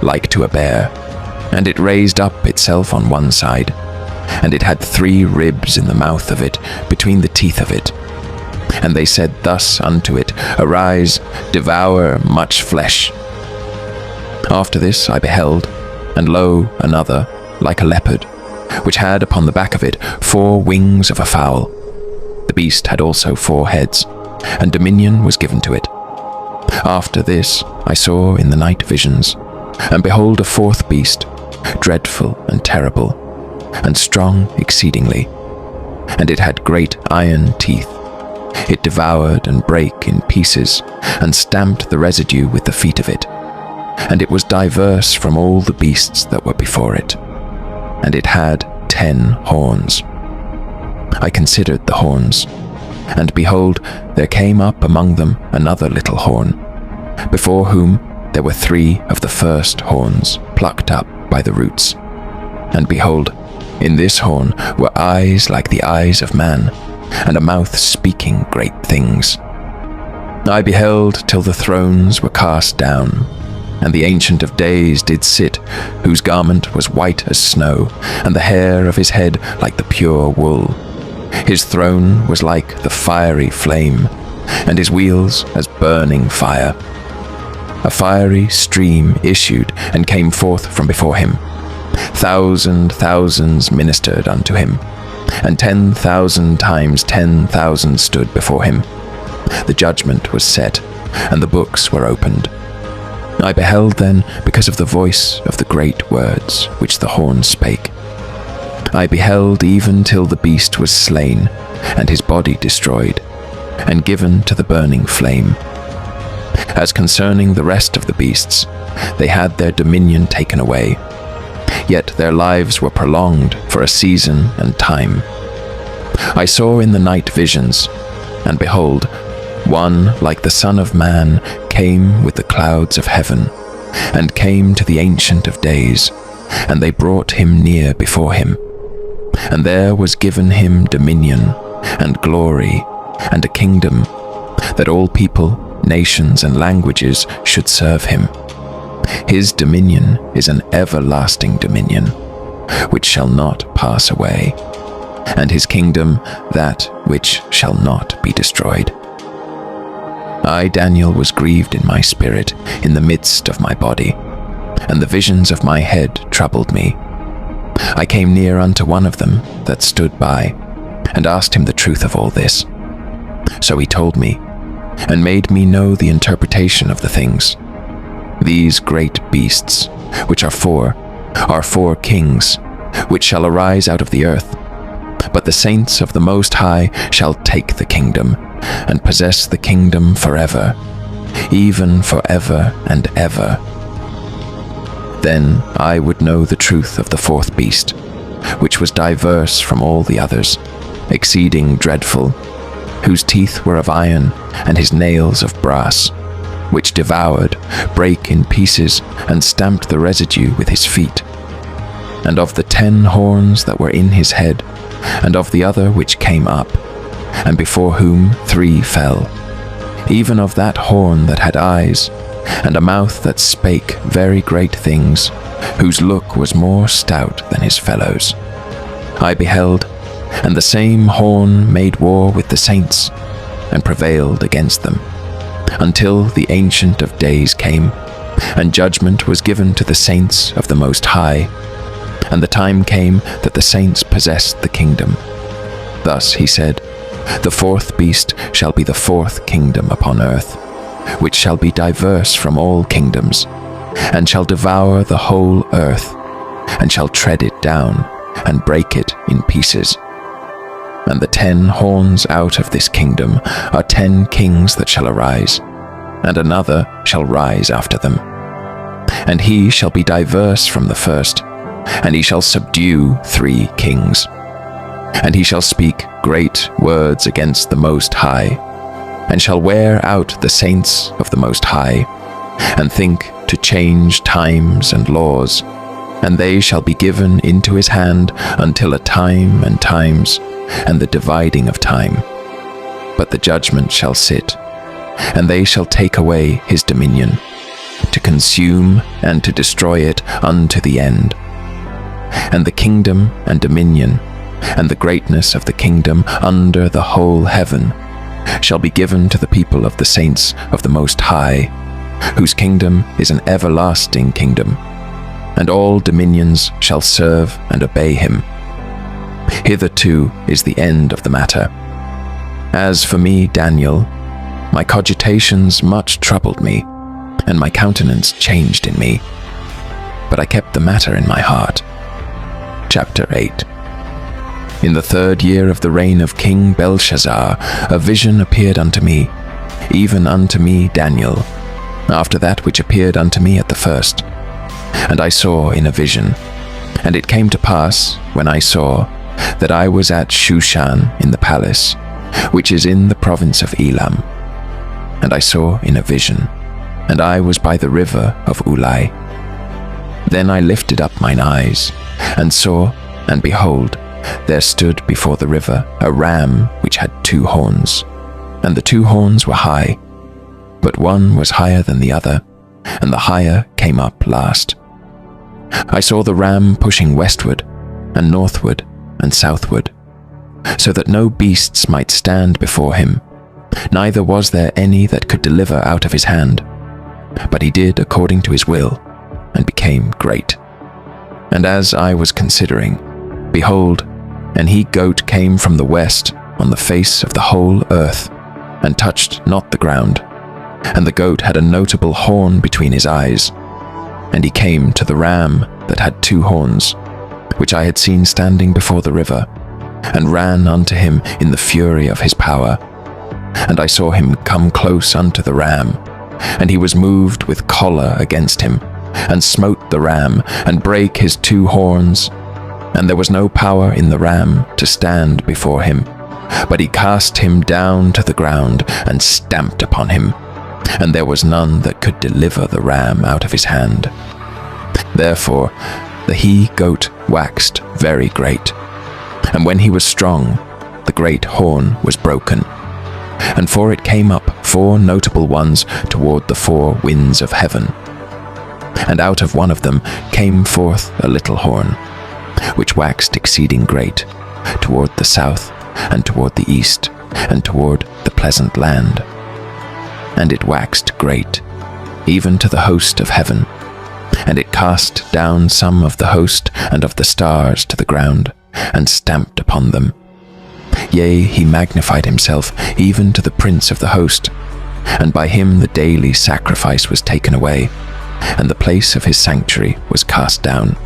like to a bear, and it raised up itself on one side, and it had 3 ribs in the mouth of it, between the teeth of it. And they said thus unto it, Arise, devour much flesh. After this I beheld, and lo, another, like a leopard, which had upon the back of it 4 wings of a fowl. The beast had also 4 heads, and dominion was given to it. After this I saw in the night visions, and behold a 4th beast, dreadful and terrible, and strong exceedingly. and it had great iron teeth. It devoured and brake in pieces, and stamped the residue with the feet of it. And it was diverse from all the beasts that were before it. And it had 10 horns. I considered the horns, and behold, there came up among them another little horn, before whom there were 3 of the first horns plucked up by the roots. And behold, in this horn were eyes like the eyes of man, and a mouth speaking great things. I beheld till the thrones were cast down, and the Ancient of Days did sit, whose garment was white as snow, and the hair of his head like the pure wool. His throne was like the fiery flame, and his wheels as burning fire. A fiery stream issued and came forth from before him. Thousands ministered unto him, and 10,000 times 10,000 stood before him. The judgment was set, and the books were opened. I beheld then because of the voice of the great words which the horn spake. I beheld even till the beast was slain, and his body destroyed, and given to the burning flame. As concerning the rest of the beasts, they had their dominion taken away, yet their lives were prolonged for a season and time. I saw in the night visions, and behold, one like the Son of Man came with the clouds of heaven, and came to the Ancient of Days, and they brought him near before him. And there was given him dominion, and glory, and a kingdom, that all people, nations, and languages should serve him. His dominion is an everlasting dominion, which shall not pass away, and his kingdom that which shall not be destroyed. I, Daniel, was grieved in my spirit in the midst of my body, and the visions of my head troubled me. I came near unto one of them that stood by, and asked him the truth of all this. So he told me, and made me know the interpretation of the things. These great beasts, which are 4 kings, which shall arise out of the earth. But the saints of the Most High shall take the kingdom, and possess the kingdom forever, even forever and ever. Then I would know the truth of the 4th beast, which was diverse from all the others, exceeding dreadful, whose teeth were of iron, and his nails of brass, which devoured, brake in pieces, and stamped the residue with his feet. And of the 10 horns that were in his head, and of the other which came up, and before whom 3 fell, even of that horn that had eyes, and a mouth that spake very great things, whose look was more stout than his fellows. I beheld, and the same horn made war with the saints, and prevailed against them, until the Ancient of Days came, and judgment was given to the saints of the Most High, and the time came that the saints possessed the kingdom. Thus he said, the 4th beast shall be the 4th kingdom upon earth, which shall be diverse from all kingdoms, and shall devour the whole earth, and shall tread it down, and break it in pieces. And the 10 horns out of this kingdom are 10 kings that shall arise, and another shall rise after them. And he shall be diverse from the first, and he shall subdue 3 kings. And he shall speak great words against the Most High, and shall wear out the saints of the Most High, and think to change times and laws, and they shall be given into his hand until a time and times, and the dividing of time. But the judgment shall sit, and they shall take away his dominion, to consume and to destroy it unto the end. And the kingdom and dominion, and the greatness of the kingdom under the whole heaven, shall be given to the people of the saints of the Most High, whose kingdom is an everlasting kingdom, and all dominions shall serve and obey him. Hitherto is the end of the matter. As for me, Daniel, my cogitations much troubled me, and my countenance changed in me. But I kept the matter in my heart. Chapter 8. In the 3rd year of the reign of King Belshazzar, a vision appeared unto me, even unto me Daniel, after that which appeared unto me at the first. And I saw in a vision. And it came to pass, when I saw, that I was at Shushan in the palace, which is in the province of Elam. And I saw in a vision, and I was by the river of Ulai. Then I lifted up mine eyes, and saw, and behold, there stood before the river a ram which had 2 horns, and the 2 horns were high, but one was higher than the other, and the higher came up last. I saw the ram pushing westward, and northward, and southward, so that no beasts might stand before him, neither was there any that could deliver out of his hand. But he did according to his will, and became great. And as I was considering, behold, an he-goat came from the west on the face of the whole earth, and touched not the ground. And the goat had a notable horn between his eyes. And he came to the ram that had 2 horns, which I had seen standing before the river, and ran unto him in the fury of his power. And I saw him come close unto the ram, and he was moved with choler against him, and smote the ram, and brake his 2 horns. And there was no power in the ram to stand before him, but he cast him down to the ground, and stamped upon him, and there was none that could deliver the ram out of his hand. Therefore the he-goat waxed very great, and when he was strong, the great horn was broken. And for it came up 4 notable ones toward the 4 winds of heaven. And out of one of them came forth a little horn, which waxed exceeding great, toward the south, and toward the east, and toward the pleasant land. And it waxed great, even to the host of heaven, and it cast down some of the host and of the stars to the ground, and stamped upon them. Yea, he magnified himself even to the prince of the host, and by him the daily sacrifice was taken away, and the place of his sanctuary was cast down.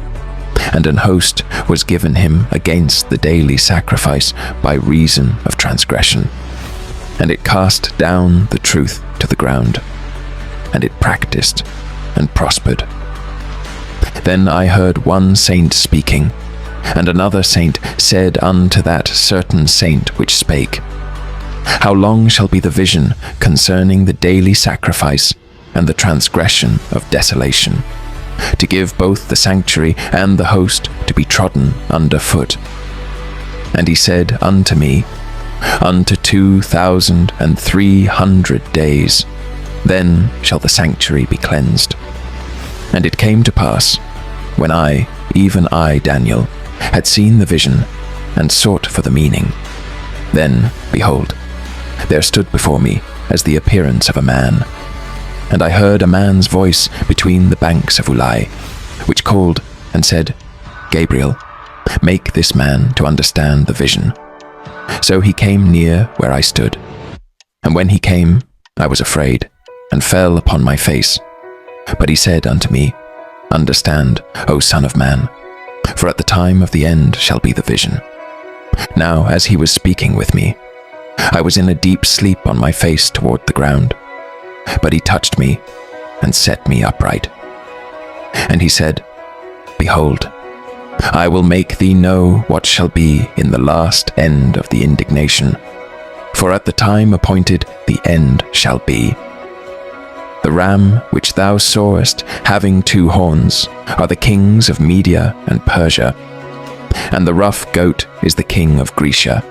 And an host was given him against the daily sacrifice by reason of transgression. And it cast down the truth to the ground, and it practiced and prospered. Then I heard one saint speaking, and another saint said unto that certain saint which spake, How long shall be the vision concerning the daily sacrifice and the transgression of desolation, to give both the sanctuary and the host to be trodden under foot? And he said unto me, Unto 2,300 days, then shall the sanctuary be cleansed. And it came to pass, when I, even I, Daniel, had seen the vision, and sought for the meaning, then, behold, there stood before me as the appearance of a man. And I heard a man's voice between the banks of Ulai, which called and said, Gabriel, make this man to understand the vision. So he came near where I stood. And when he came, I was afraid, and fell upon my face. But he said unto me, Understand, O Son of Man, for at the time of the end shall be the vision. Now as he was speaking with me, I was in a deep sleep on my face toward the ground. But he touched me, and set me upright. And he said, Behold, I will make thee know what shall be in the last end of the indignation, for at the time appointed the end shall be. The ram which thou sawest having 2 horns are the kings of Media and Persia, and the rough goat is the king of Grecia,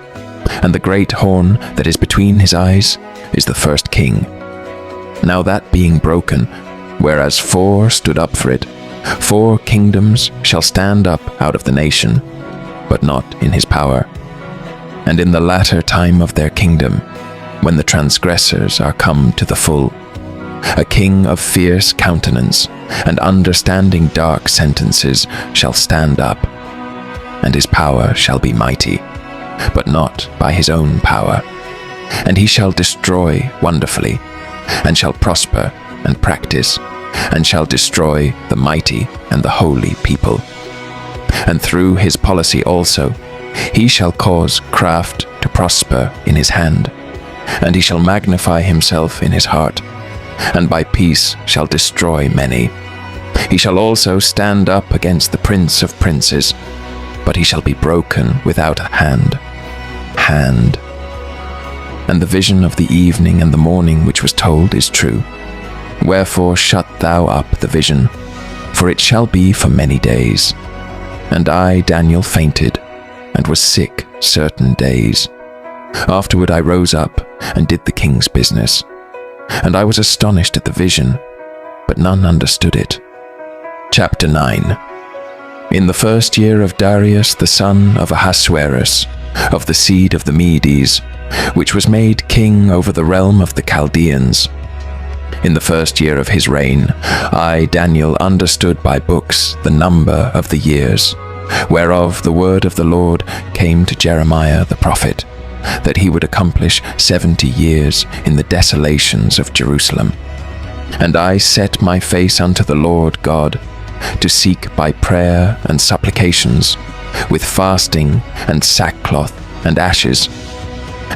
and the great horn that is between his eyes is the first king. Now that being broken, whereas 4 stood up for it, 4 kingdoms shall stand up out of the nation, but not in his power. And in the latter time of their kingdom, when the transgressors are come to the full, a king of fierce countenance and understanding dark sentences shall stand up, and his power shall be mighty, but not by his own power. And he shall destroy wonderfully, and shall prosper and practice, and shall destroy the mighty and the holy people. And through his policy also He shall cause craft to prosper in his hand, and he shall magnify himself in his heart, and by peace shall destroy many. He shall also stand up against the prince of princes, but he shall be broken without a hand. And the vision of the evening and the morning which was told is true. Wherefore shut thou up the vision, for it shall be for many days. And I, Daniel, fainted, and was sick certain days. Afterward I rose up, and did the king's business. And I was astonished at the vision, but none understood it. Chapter 9. In the first year of Darius the son of Ahasuerus, of the seed of the Medes, which was made king over the realm of the Chaldeans, in the first year of his reign, I, Daniel, understood by books the number of the years, whereof the word of the Lord came to Jeremiah the prophet, that he would accomplish 70 years in the desolations of Jerusalem. And I set my face unto the Lord God, to seek by prayer and supplications, with fasting and sackcloth and ashes.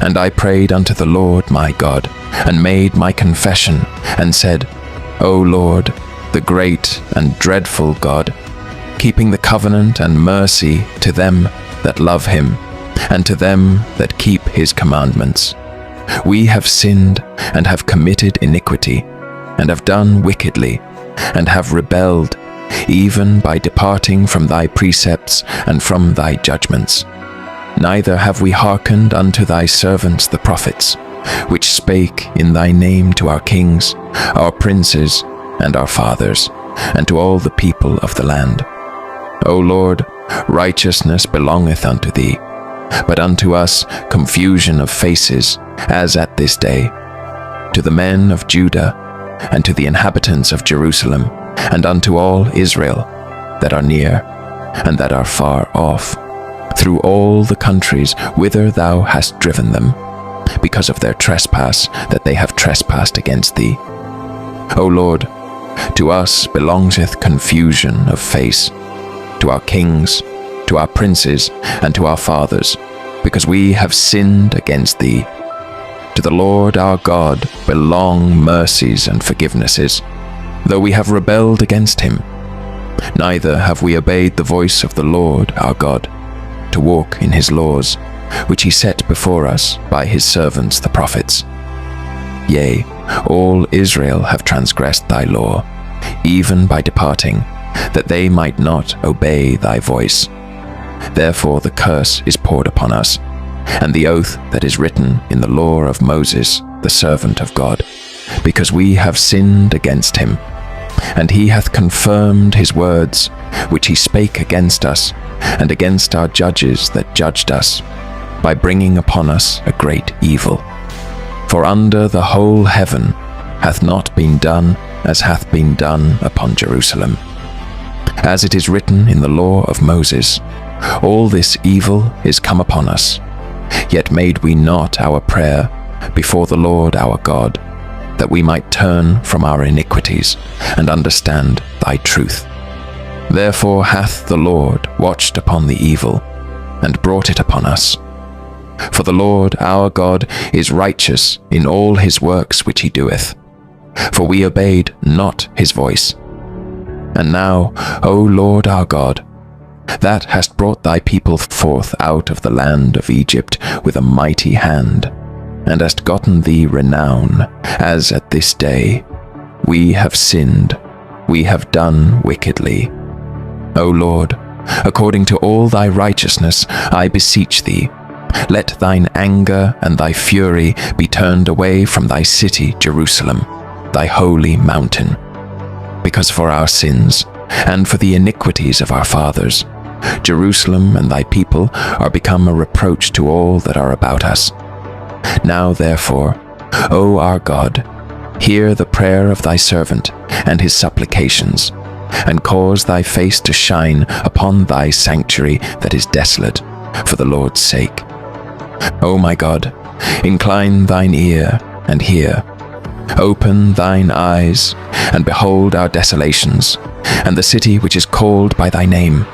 And I prayed unto the Lord my God, and made my confession, and said, O Lord, the great and dreadful God, keeping the covenant and mercy to them that love him, and to them that keep his commandments. We have sinned, and have committed iniquity, and have done wickedly, and have rebelled, even by departing from thy precepts and from thy judgments. Neither have we hearkened unto thy servants the prophets, which spake in thy name to our kings, our princes, and our fathers, and to all the people of the land. O Lord, righteousness belongeth unto thee, but unto us confusion of faces, as at this day. To the men of Judah, and to the inhabitants of Jerusalem, and unto all Israel, that are near, and that are far off, through all the countries whither thou hast driven them, because of their trespass that they have trespassed against thee. O Lord, to us belongeth confusion of face, to our kings, to our princes, and to our fathers, because we have sinned against thee. To the Lord our God belong mercies and forgivenesses, though we have rebelled against him. Neither have we obeyed the voice of the Lord our God, to walk in his laws, which he set before us by his servants the prophets. Yea, all Israel have transgressed thy law, even by departing, that they might not obey thy voice. Therefore the curse is poured upon us, and the oath that is written in the law of Moses, the servant of God, because we have sinned against him. And he hath confirmed his words, which he spake against us, and against our judges that judged us, by bringing upon us a great evil. For under the whole heaven hath not been done as hath been done upon Jerusalem. As it is written in the law of Moses, all this evil is come upon us, yet made we not our prayer before the Lord our God, that we might turn from our iniquities and understand thy truth. Therefore hath the Lord watched upon the evil, and brought it upon us. For the Lord our God is righteous in all his works which he doeth, for we obeyed not his voice. And now, O Lord our God, that hast brought thy people forth out of the land of Egypt with a mighty hand, and hast gotten thee renown, as at this day, we have sinned, we have done wickedly. O Lord, according to all thy righteousness, I beseech thee, let thine anger and thy fury be turned away from thy city Jerusalem, thy holy mountain. Because for our sins, and for the iniquities of our fathers, Jerusalem and thy people are become a reproach to all that are about us. Now therefore, O our God, hear the prayer of thy servant and his supplications, and cause thy face to shine upon thy sanctuary that is desolate, for the Lord's sake. O my God, incline thine ear and hear. Open thine eyes, and behold our desolations, and the city which is called by thy name.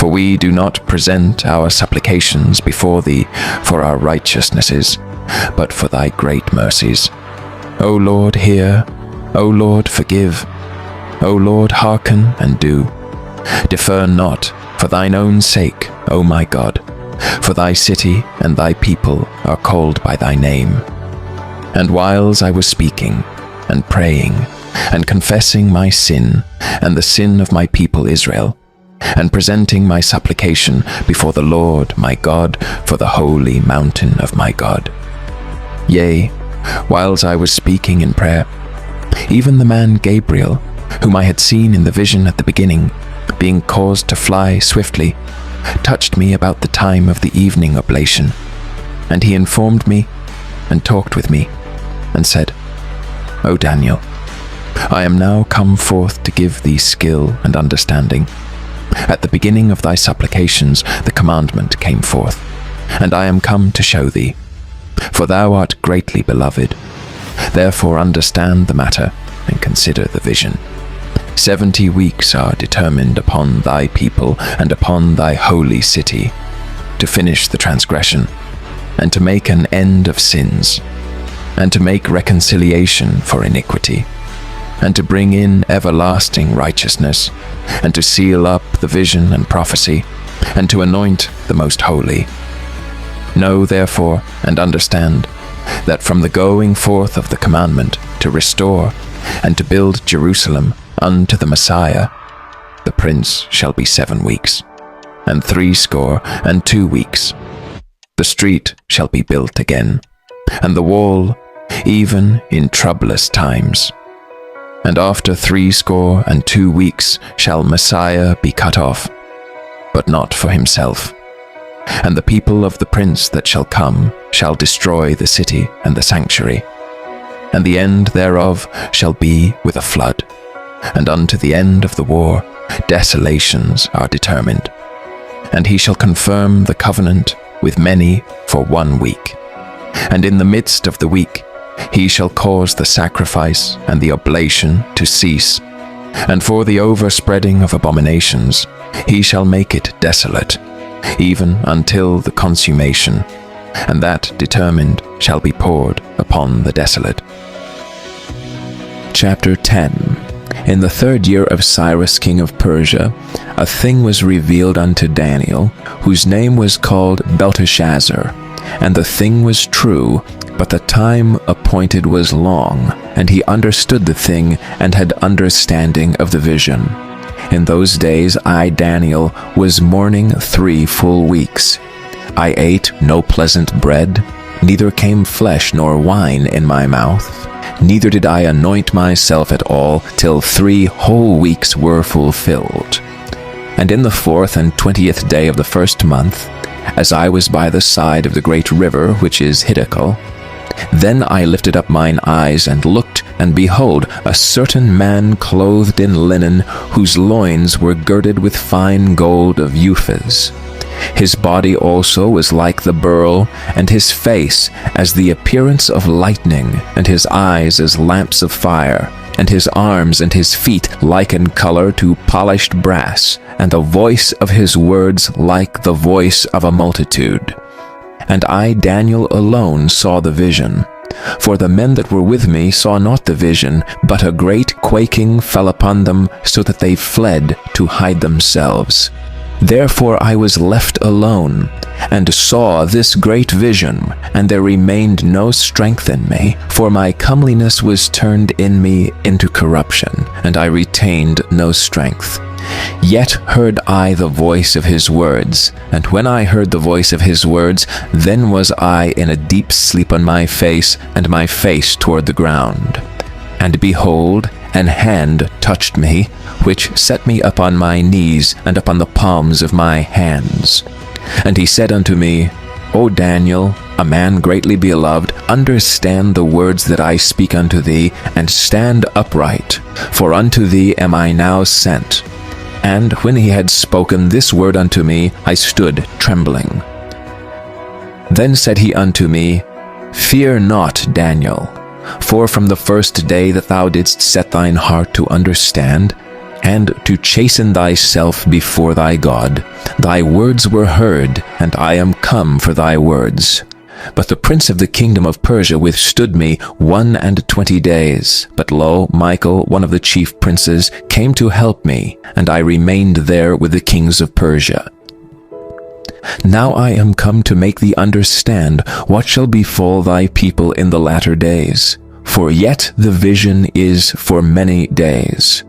For we do not present our supplications before thee for our righteousnesses, but for thy great mercies. O Lord, hear. O Lord, forgive. O Lord, hearken and do. Defer not, for thine own sake, O my God, for thy city and thy people are called by thy name. And whiles I was speaking, and praying, and confessing my sin, and the sin of my people Israel, and presenting my supplication before the Lord my God for the holy mountain of my God. Yea, whiles I was speaking in prayer, even the man Gabriel, whom I had seen in the vision at the beginning, being caused to fly swiftly, touched me about the time of the evening oblation. And he informed me and talked with me, and said, O Daniel, I am now come forth to give thee skill and understanding. At the beginning of thy supplications the commandment came forth, and I am come to show thee. For thou art greatly beloved. Therefore understand the matter, and consider the vision. 70 weeks are determined upon thy people and upon thy holy city, to finish the transgression, and to make an end of sins, and to make reconciliation for iniquity, and to bring in everlasting righteousness, and to seal up the vision and prophecy, and to anoint the most holy. Know therefore and understand that from the going forth of the commandment to restore and to build Jerusalem unto the Messiah, the Prince shall be 7 weeks, and 62 weeks. The street shall be built again, and the wall, even in troublous times. And after 62 weeks shall Messiah be cut off, but not for himself. And the people of the prince that shall come shall destroy the city and the sanctuary, and the end thereof shall be with a flood. And unto the end of the war desolations are determined. And he shall confirm the covenant with many for 1 week. And in the midst of the week he shall cause the sacrifice and the oblation to cease, and for the overspreading of abominations he shall make it desolate, even until the consummation, and that determined shall be poured upon the desolate. Chapter 10. In the 3rd year of Cyrus king of Persia, a thing was revealed unto Daniel, whose name was called Belteshazzar. And the thing was true, but the time appointed was long, and he understood the thing, and had understanding of the vision. In those days I, Daniel, was mourning 3 full weeks. I ate no pleasant bread, neither came flesh nor wine in my mouth, neither did I anoint myself at all, till 3 whole weeks were fulfilled. And in the 4th and 20th day of the 1st month, as I was by the side of the great river which is Hiddekel, then I lifted up mine eyes and looked, and behold, a certain man clothed in linen, whose loins were girded with fine gold of Uphaz. His body also was like the beryl, and his face as the appearance of lightning, and his eyes as lamps of fire, and his arms and his feet like in color to polished brass, and the voice of his words like the voice of a multitude. And I, Daniel, alone saw the vision. For the men that were with me saw not the vision, but a great quaking fell upon them, so that they fled to hide themselves. Therefore I was left alone, and saw this great vision, and there remained no strength in me, for my comeliness was turned in me into corruption, and I retained no strength. Yet heard I the voice of his words, and when I heard the voice of his words, then was I in a deep sleep on my face, and my face toward the ground. And behold, an hand touched me, which set me up on my knees, and upon the palms of my hands. And he said unto me, O Daniel, a man greatly beloved, understand the words that I speak unto thee, and stand upright, for unto thee am I now sent. And when he had spoken this word unto me, I stood trembling. Then said he unto me, Fear not, Daniel, for from the first day that thou didst set thine heart to understand, and to chasten thyself before thy God. Thy words were heard, and I am come for thy words. But the prince of the kingdom of Persia withstood me 21 days. But lo, Michael, one of the chief princes, came to help me, and I remained there with the kings of Persia. Now I am come to make thee understand what shall befall thy people in the latter days. For yet the vision is for many days.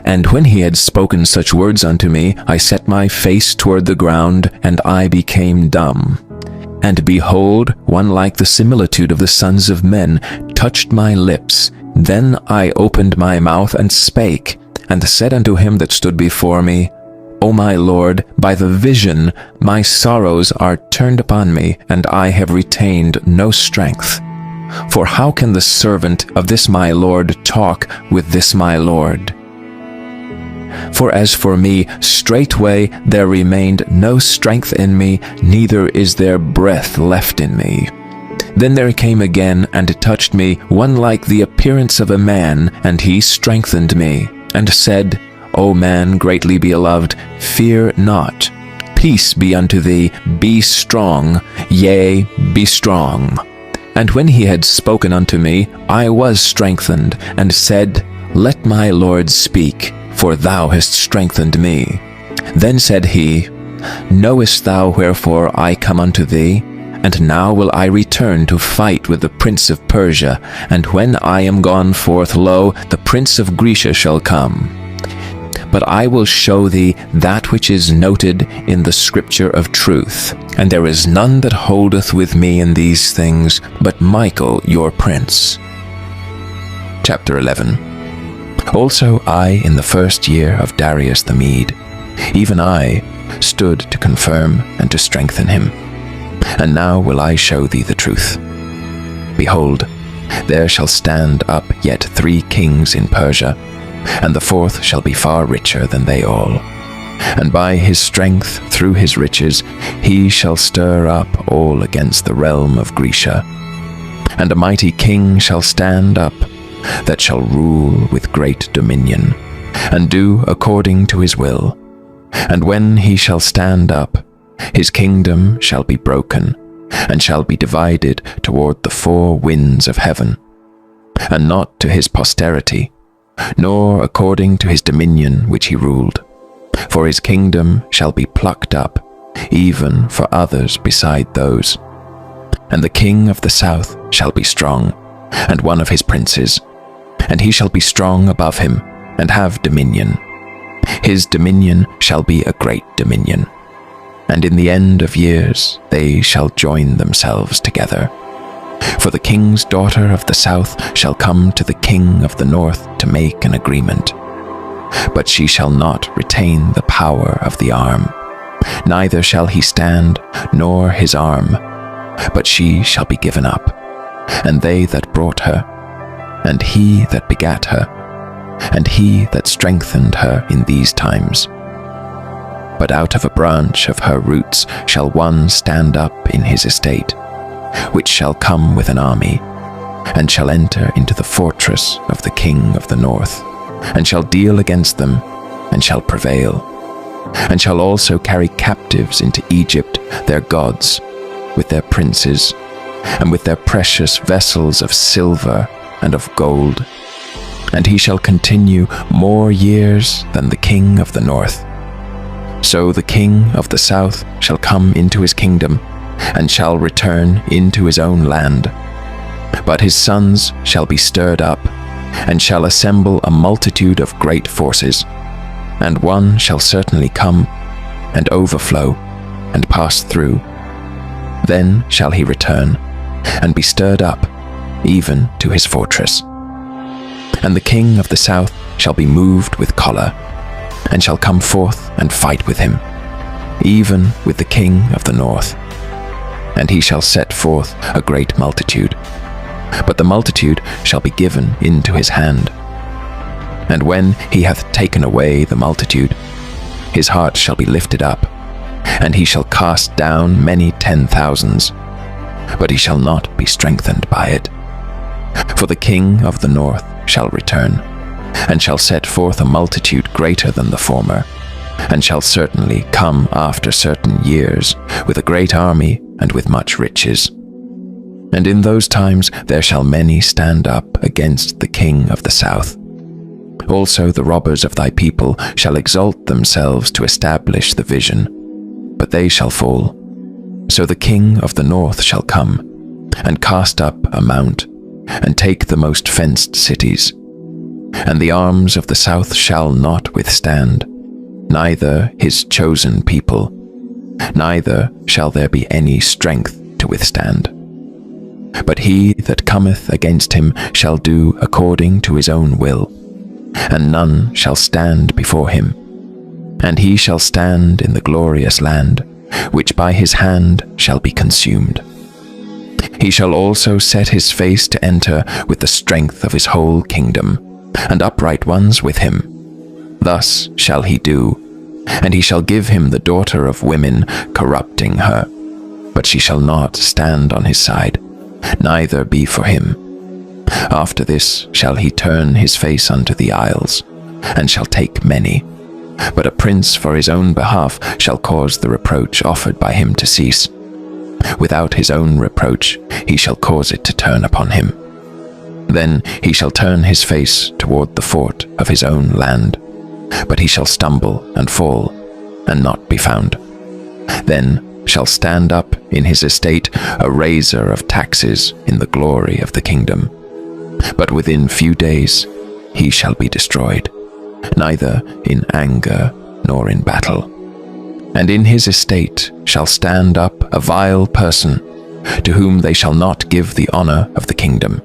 And when he had spoken such words unto me, I set my face toward the ground, and I became dumb. And behold, one like the similitude of the sons of men touched my lips. Then I opened my mouth and spake, and said unto him that stood before me, O my Lord, by the vision my sorrows are turned upon me, and I have retained no strength. For how can the servant of this my Lord talk with this my Lord? For as for me, straightway there remained no strength in me, neither is there breath left in me. Then there came again and touched me one like the appearance of a man, and he strengthened me, and said, O man greatly beloved, fear not. Peace be unto thee, be strong, yea, be strong. And when he had spoken unto me, I was strengthened, and said, Let my Lord speak, for thou hast strengthened me. Then said he, Knowest thou wherefore I come unto thee? And now will I return to fight with the prince of Persia, and when I am gone forth, lo, the prince of Grecia shall come. But I will show thee that which is noted in the scripture of truth. And there is none that holdeth with me in these things, but Michael your prince. Chapter 11. Also I, in the first year of Darius the Mede, even I, stood to confirm and to strengthen him. And now will I show thee the truth. Behold, there shall stand up yet 3 kings in Persia, and the 4th shall be far richer than they all. And by his strength, through his riches, he shall stir up all against the realm of Grecia. And a mighty king shall stand up, that shall rule with great dominion, and do according to his will. And when he shall stand up, his kingdom shall be broken, and shall be divided toward the 4 winds of heaven, and not to his posterity, nor according to his dominion which he ruled. For his kingdom shall be plucked up, even for others beside those. And the king of the south shall be strong, and one of his princes, and he shall be strong above him, and have dominion. His dominion shall be a great dominion. And in the end of years they shall join themselves together. For the king's daughter of the south shall come to the king of the north to make an agreement. But she shall not retain the power of the arm, neither shall he stand, nor his arm, but she shall be given up, and they that brought her, and he that begat her, and he that strengthened her in these times. But out of a branch of her roots shall one stand up in his estate, which shall come with an army, and shall enter into the fortress of the king of the north, and shall deal against them, and shall prevail, and shall also carry captives into Egypt their gods, with their princes, and with their precious vessels of silver and of gold. And he shall continue more years than the king of the north. So the king of the south shall come into his kingdom, and shall return into his own land. But his sons shall be stirred up, and shall assemble a multitude of great forces. And one shall certainly come, and overflow, and pass through. Then shall he return, and be stirred up, even to his fortress. And the king of the south shall be moved with choler, and shall come forth and fight with him, even with the king of the north. And he shall set forth a great multitude, but the multitude shall be given into his hand. And when he hath taken away the multitude, his heart shall be lifted up, and he shall cast down many 10,000s, but he shall not be strengthened by it. For the king of the north shall return, and shall set forth a multitude greater than the former, and shall certainly come after certain years with a great army and with much riches. And in those times there shall many stand up against the king of the south. Also the robbers of thy people shall exalt themselves to establish the vision, but they shall fall. So the king of the north shall come, and cast up a mount, and take the most fenced cities. And the arms of the south shall not withstand, neither his chosen people, neither shall there be any strength to withstand. But he that cometh against him shall do according to his own will, and none shall stand before him. And he shall stand in the glorious land, which by his hand shall be consumed. He shall also set his face to enter with the strength of his whole kingdom, and upright ones with him. Thus shall he do, and he shall give him the daughter of women, corrupting her. But she shall not stand on his side, neither be for him. After this shall he turn his face unto the isles, and shall take many. But a prince for his own behalf shall cause the reproach offered by him to cease. Without his own reproach he shall cause it to turn upon him. Then he shall turn his face toward the fort of his own land, but he shall stumble and fall, and not be found. Then shall stand up in his estate a raiser of taxes in the glory of the kingdom. But within few days he shall be destroyed, neither in anger nor in battle. And in his estate shall stand up a vile person, to whom they shall not give the honor of the kingdom.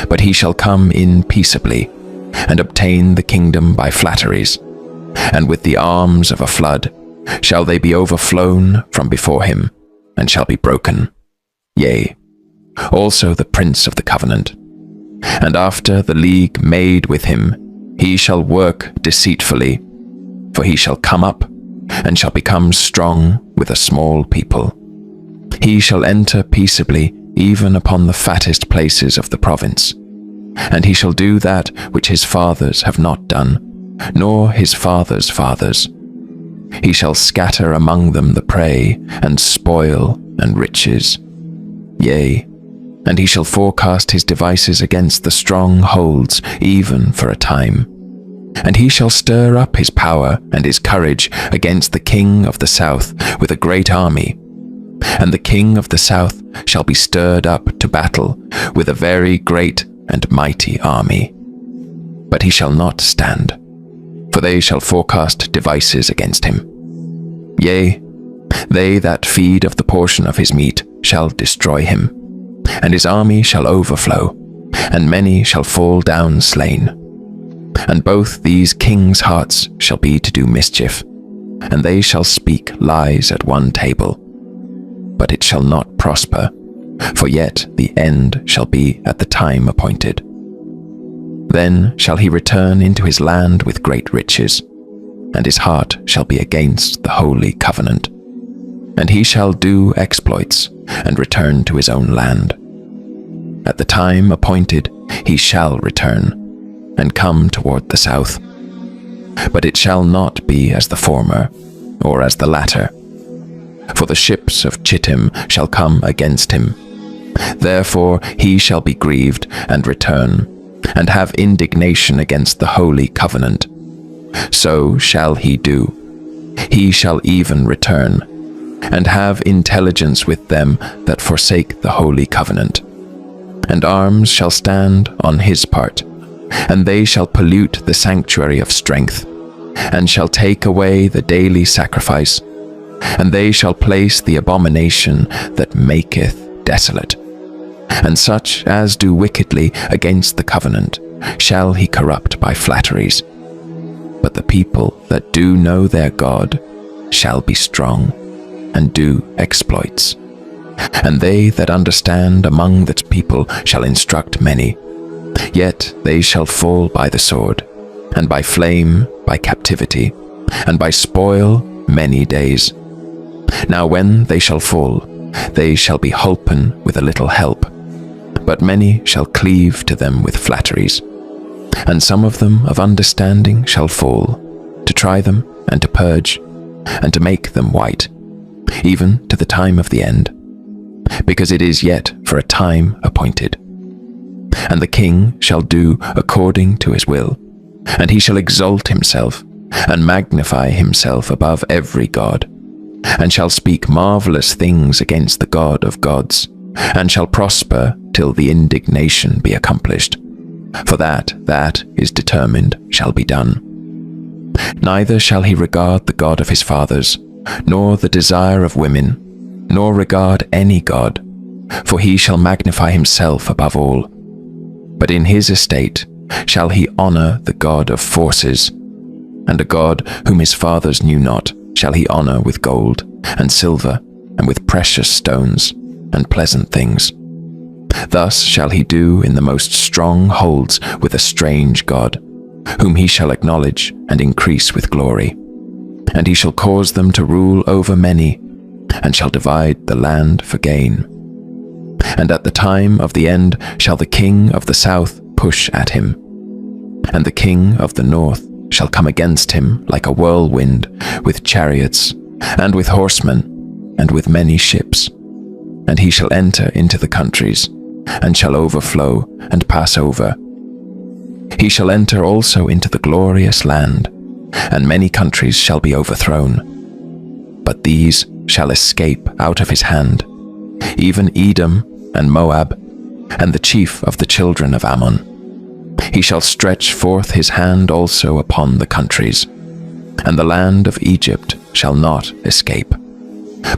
But he shall come in peaceably, and obtain the kingdom by flatteries, and with the arms of a flood shall they be overflown from before him, and shall be broken. Yea, also the prince of the covenant. And after the league made with him, he shall work deceitfully, for he shall come up, and shall become strong with a small people. He shall enter peaceably even upon the fattest places of the province, and he shall do that which his fathers have not done, nor his fathers' fathers. He shall scatter among them the prey, and spoil, and riches. Yea, and he shall forecast his devices against the strongholds, even for a time. And he shall stir up his power and his courage against the king of the south with a great army. And the king of the south shall be stirred up to battle with a very great and mighty army. But he shall not stand, for they shall forecast devices against him. Yea, they that feed of the portion of his meat shall destroy him, and his army shall overflow, and many shall fall down slain. And both these kings' hearts shall be to do mischief, and they shall speak lies at one table. But it shall not prosper, for yet the end shall be at the time appointed. Then shall he return into his land with great riches, and his heart shall be against the holy covenant. And he shall do exploits, and return to his own land. At the time appointed he shall return, and come toward the south. But it shall not be as the former, or as the latter. For the ships of Chittim shall come against him. Therefore he shall be grieved, and return, and have indignation against the holy covenant. So shall he do. He shall even return, and have intelligence with them that forsake the holy covenant. And arms shall stand on his part, and they shall pollute the sanctuary of strength, and shall take away the daily sacrifice, and they shall place the abomination that maketh desolate. And such as do wickedly against the covenant shall he corrupt by flatteries. But the people that do know their God shall be strong, and do exploits. And they that understand among that people shall instruct many. Yet they shall fall by the sword, and by flame, by captivity, and by spoil many days. Now when they shall fall, they shall be holpen with a little help, but many shall cleave to them with flatteries. And some of them of understanding shall fall, to try them and to purge, and to make them white, even to the time of the end, because it is yet for a time appointed. And the king shall do according to his will, and he shall exalt himself, and magnify himself above every god, and shall speak marvelous things against the God of gods, and shall prosper till the indignation be accomplished. For that is determined shall be done. Neither shall he regard the God of his fathers, nor the desire of women, nor regard any god, for he shall magnify himself above all. But in his estate shall he honor the God of forces, and a God whom his fathers knew not shall he honor with gold and silver, and with precious stones and pleasant things. Thus shall he do in the most strong holds with a strange God, whom he shall acknowledge and increase with glory. And he shall cause them to rule over many, and shall divide the land for gain. And at the time of the end shall the king of the south push at him, and the king of the north shall come against him like a whirlwind, with chariots, and with horsemen, and with many ships. And he shall enter into the countries, and shall overflow and pass over. He shall enter also into the glorious land, and many countries shall be overthrown. But these shall escape out of his hand, even Edom and Moab, and the chief of the children of Ammon. He shall stretch forth his hand also upon the countries, and the land of Egypt shall not escape.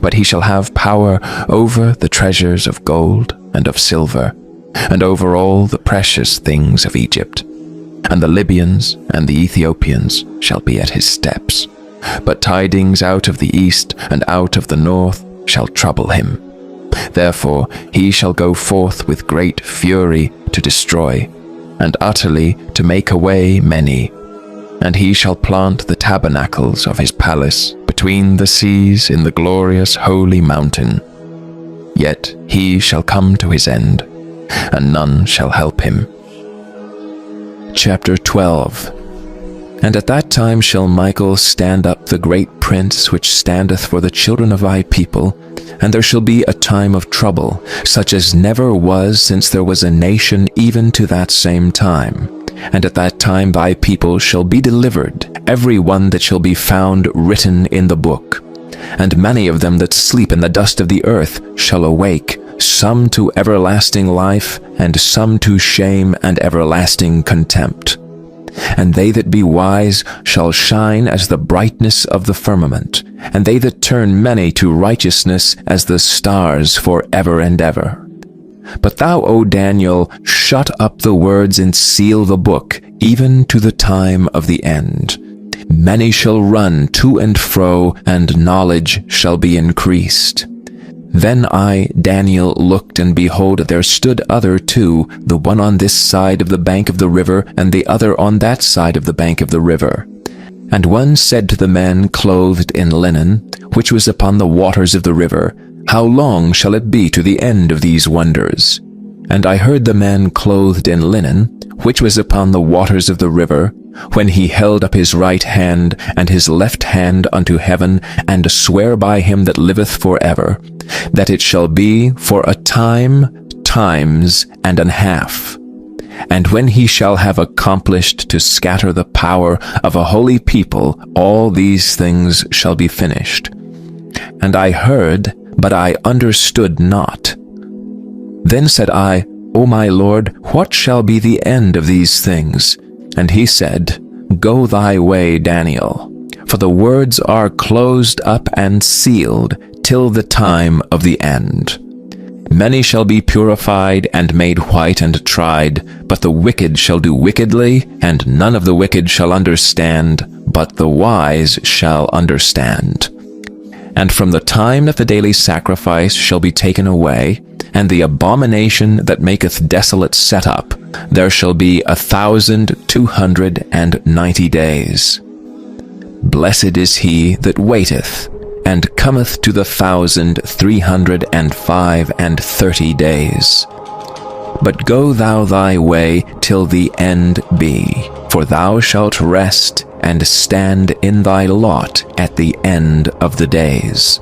But he shall have power over the treasures of gold and of silver, and over all the precious things of Egypt. And the Libyans and the Ethiopians shall be at his steps. But tidings out of the east and out of the north shall trouble him. Therefore he shall go forth with great fury to destroy, and utterly to make away many. And he shall plant the tabernacles of his palace between the seas in the glorious holy mountain. Yet he shall come to his end, and none shall help him. Chapter 12. And at that time shall Michael stand up, the great prince which standeth for the children of thy people, and there shall be a time of trouble, such as never was since there was a nation even to that same time. And at that time thy people shall be delivered, every one that shall be found written in the book. And many of them that sleep in the dust of the earth shall awake, some to everlasting life, and some to shame and everlasting contempt. And they that be wise shall shine as the brightness of the firmament, and they that turn many to righteousness as the stars for ever and ever. But thou, O Daniel, shut up the words and seal the book, even to the time of the end. Many shall run to and fro, and knowledge shall be increased. Then I, Daniel, looked, and behold, there stood other two, the one on this side of the bank of the river, and the other on that side of the bank of the river. And one said to the man clothed in linen, which was upon the waters of the river, How long shall it be to the end of these wonders? And I heard the man clothed in linen, which was upon the waters of the river, when he held up his right hand and his left hand unto heaven, and sware by him that liveth for ever, that it shall be for a time, times, and an half. And when he shall have accomplished to scatter the power of a holy people, all these things shall be finished. And I heard, but I understood not. Then said I, O my Lord, what shall be the end of these things? And he said, Go thy way, Daniel, for the words are closed up and sealed till the time of the end. Many shall be purified and made white and tried, but the wicked shall do wickedly, and none of the wicked shall understand, but the wise shall understand. And from the time that the daily sacrifice shall be taken away, and the abomination that maketh desolate set up, there shall be 1,290 days. Blessed is he that waiteth, and cometh to the 1,335 and 30 days. But go thou thy way till the end be, for thou shalt rest and stand in thy lot at the end of the days.